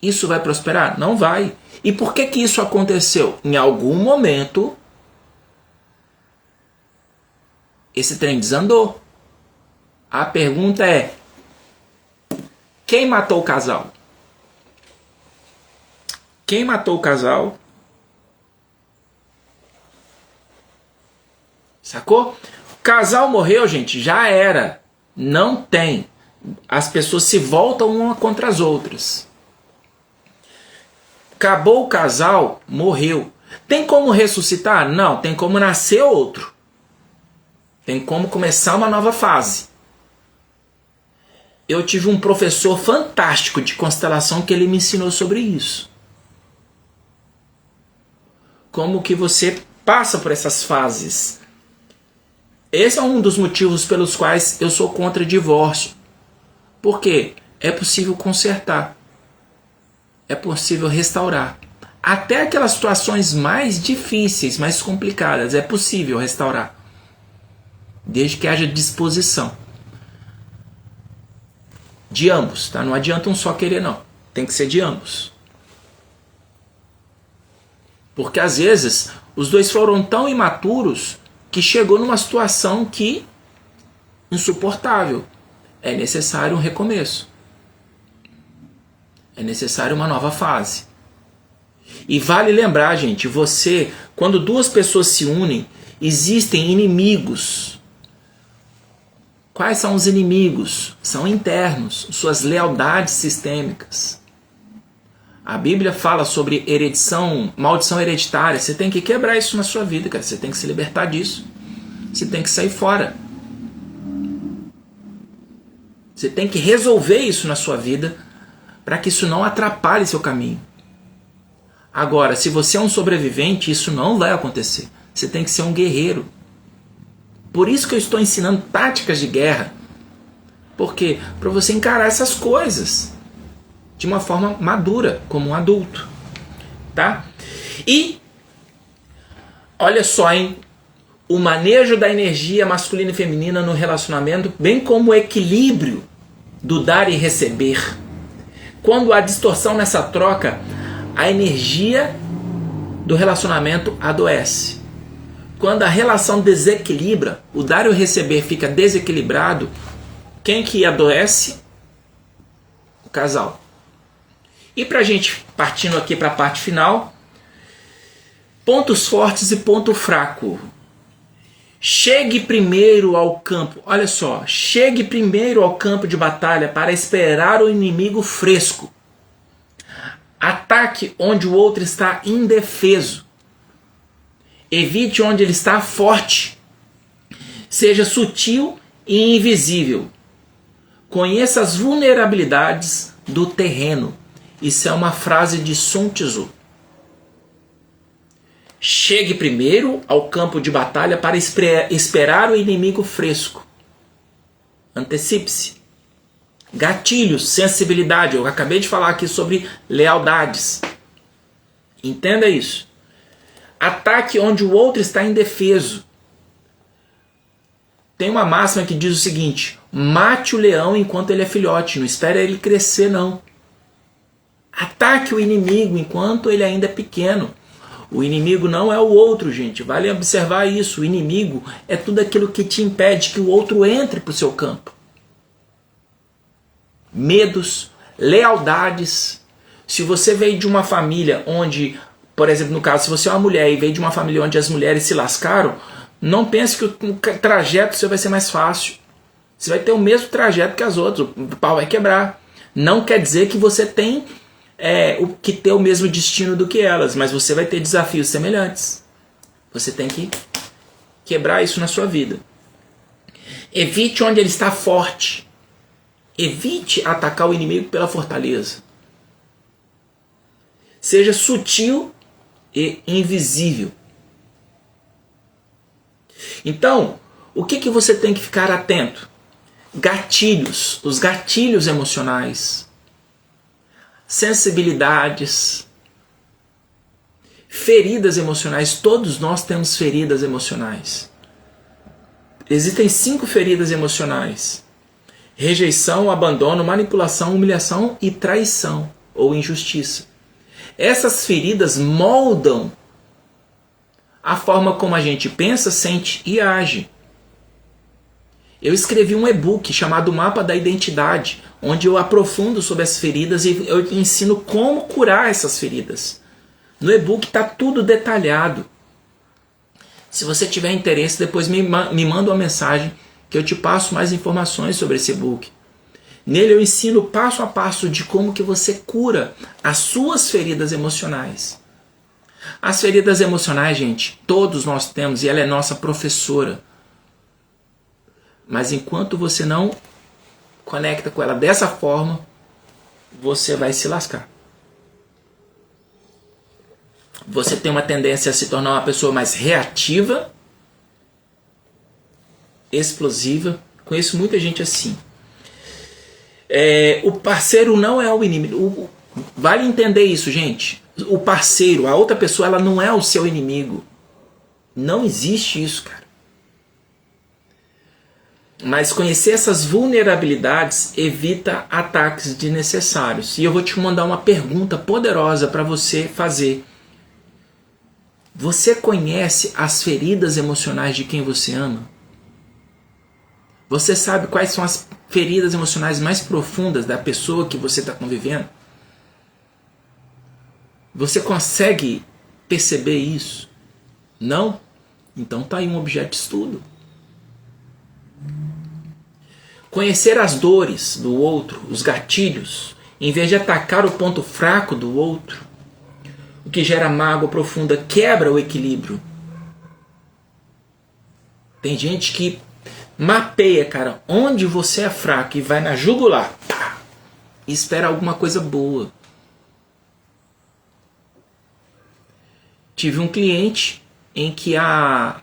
Isso vai prosperar? Não vai. E por que que isso aconteceu? Em algum momento, esse trem desandou. A pergunta é: quem matou o casal? Quem matou o casal? Sacou? O casal morreu, gente, já era. Não tem. As pessoas se voltam uma contra as outras. Acabou o casal, morreu. Tem como ressuscitar? Não, tem como nascer outro. Tem como começar uma nova fase. Eu tive um professor fantástico de constelação que ele me ensinou sobre isso. Como que você passa por essas fases. Esse é um dos motivos pelos quais eu sou contra divórcio. Por quê? É possível consertar. É possível restaurar. Até aquelas situações mais difíceis, mais complicadas, é possível restaurar. Desde que haja disposição. De ambos, tá? Não adianta um só querer, não. Tem que ser de ambos. Porque às vezes os dois foram tão imaturos que chegou numa situação que insuportável. É necessário um recomeço. É necessário uma nova fase. E vale lembrar, gente, quando duas pessoas se unem, existem inimigos. Quais são os inimigos? São internos, suas lealdades sistêmicas. A Bíblia fala sobre maldição hereditária. Você tem que quebrar isso na sua vida, cara. Você tem que se libertar disso. Você tem que sair fora. Você tem que resolver isso na sua vida para que isso não atrapalhe seu caminho. Agora, se você é um sobrevivente, isso não vai acontecer. Você tem que ser um guerreiro. Por isso que eu estou ensinando táticas de guerra. Por quê? Para você encarar essas coisas de uma forma madura, como um adulto. Tá? E, olha só, hein? O manejo da energia masculina e feminina no relacionamento, bem como o equilíbrio do dar e receber. Quando há distorção nessa troca, a energia do relacionamento adoece. Quando a relação desequilibra, o dar e o receber fica desequilibrado, quem que adoece? O casal. E pra gente, partindo aqui para a parte final, pontos fortes e ponto fraco. Chegue primeiro ao campo, olha só, chegue primeiro ao campo de batalha para esperar o inimigo fresco. Ataque onde o outro está indefeso. Evite onde ele está forte. Seja sutil e invisível. Conheça as vulnerabilidades do terreno. Isso é uma frase de Sun Tzu. Chegue primeiro ao campo de batalha para esperar o inimigo fresco. Antecipe-se. Gatilhos, sensibilidade. Eu acabei de falar aqui sobre lealdades. Entenda isso. Ataque onde o outro está indefeso. Tem uma máxima que diz o seguinte: mate o leão enquanto ele é filhote. Não espere ele crescer, não. Ataque o inimigo enquanto ele ainda é pequeno. O inimigo não é o outro, gente. Vale observar isso. O inimigo é tudo aquilo que te impede que o outro entre para o seu campo. Medos, lealdades. Se você veio de uma família onde, por exemplo, no caso, se você é uma mulher e veio de uma família onde as mulheres se lascaram, não pense que o trajeto seu vai ser mais fácil. Você vai ter o mesmo trajeto que as outras. O pau vai quebrar. Não quer dizer que você tem que ter o mesmo destino do que elas, mas você vai ter desafios semelhantes. Você tem que quebrar isso na sua vida. Evite onde ele está forte. Evite atacar o inimigo pela fortaleza. Seja sutil e invisível. Então, o que você tem que ficar atento? Gatilhos, os gatilhos emocionais, sensibilidades, feridas emocionais. Todos nós temos feridas emocionais. Existem 5 feridas emocionais: rejeição, abandono, manipulação, humilhação e traição ou injustiça. Essas feridas moldam a forma como a gente pensa, sente e age. Eu escrevi um e-book chamado Mapa da Identidade, onde eu aprofundo sobre as feridas e eu ensino como curar essas feridas. No e-book está tudo detalhado. Se você tiver interesse, depois me manda uma mensagem que eu te passo mais informações sobre esse e-book. Nele eu ensino passo a passo de como que você cura as suas feridas emocionais. As feridas emocionais, gente, todos nós temos, e ela é nossa professora. Mas enquanto você não conecta com ela dessa forma, você vai se lascar. Você tem uma tendência a se tornar uma pessoa mais reativa, explosiva. Conheço muita gente assim. O parceiro não é o inimigo. Vale entender isso, gente. O parceiro, a outra pessoa, ela não é o seu inimigo. Não existe isso, cara. Mas conhecer essas vulnerabilidades evita ataques desnecessários. E eu vou te mandar uma pergunta poderosa para você fazer. Você conhece as feridas emocionais de quem você ama? Você sabe quais são as feridas emocionais mais profundas da pessoa que você está convivendo? Você consegue perceber isso? Não? Então tá aí um objeto de estudo. Conhecer as dores do outro, os gatilhos, em vez de atacar o ponto fraco do outro, o que gera mágoa profunda, quebra o equilíbrio. Tem gente que mapeia, cara, onde você é fraco e vai na jugular, pá, e espera alguma coisa boa. Tive um cliente em que a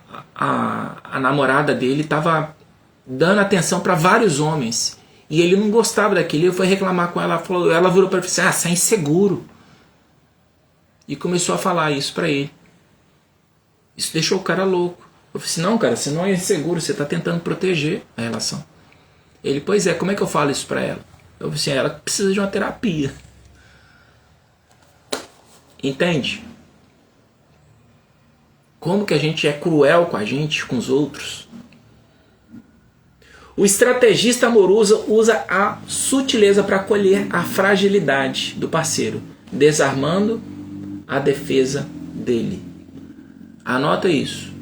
namorada dele estava dando atenção para vários homens e ele não gostava daquilo. Ele foi reclamar com ela, ela virou para ele e disse: você é inseguro. E começou a falar isso para ele. Isso deixou o cara louco. Eu falei assim: não, cara, você não é inseguro, você está tentando proteger a relação. Ele: pois é, como é que eu falo isso para ela? Eu falei assim: ela precisa de uma terapia. Entende? Como que a gente é cruel com a gente, com os outros? O estrategista amoroso usa a sutileza para acolher a fragilidade do parceiro, desarmando a defesa dele. Anota isso.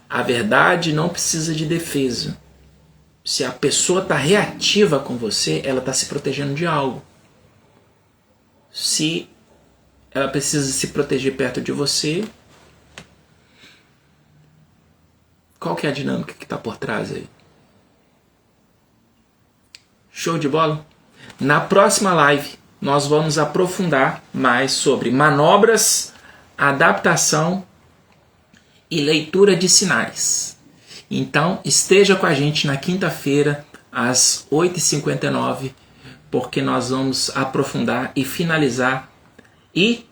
A verdade não precisa de defesa. Se a pessoa está reativa com você, ela está se protegendo de algo. Se ela precisa se proteger perto de você, qual que é a dinâmica que está por trás aí? Show de bola? Na próxima live, nós vamos aprofundar mais sobre manobras, adaptação e leitura de sinais. Então, esteja com a gente na quinta-feira, às 8h59, porque nós vamos aprofundar e finalizar e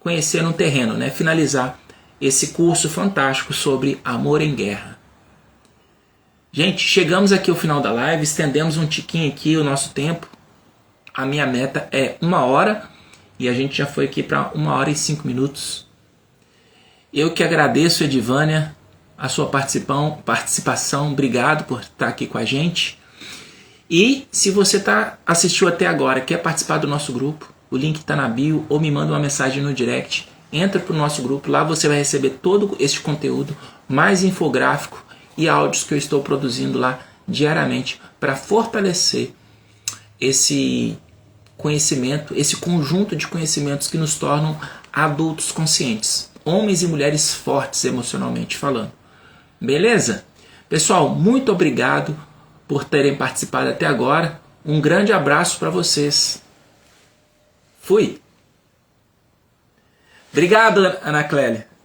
conhecer no terreno, né? Finalizar esse curso fantástico sobre amor em guerra. Gente, chegamos aqui ao final da live, estendemos um tiquinho aqui o nosso tempo. A minha meta é 1 hora e a gente já foi aqui para 1 hora e 5 minutos. Eu que agradeço, Edivânia, a sua participação. Obrigado por estar aqui com a gente. E se você assistiu até agora, quer participar do nosso grupo, o link está na bio ou me manda uma mensagem no direct. Entra para o nosso grupo, lá você vai receber todo este conteúdo, mais infográfico e áudios que eu estou produzindo lá diariamente para fortalecer esse conhecimento, esse conjunto de conhecimentos que nos tornam adultos conscientes, homens e mulheres fortes emocionalmente falando. Beleza? Pessoal, muito obrigado por terem participado até agora. Um grande abraço para vocês. Fui! Obrigado, Ana Clélia.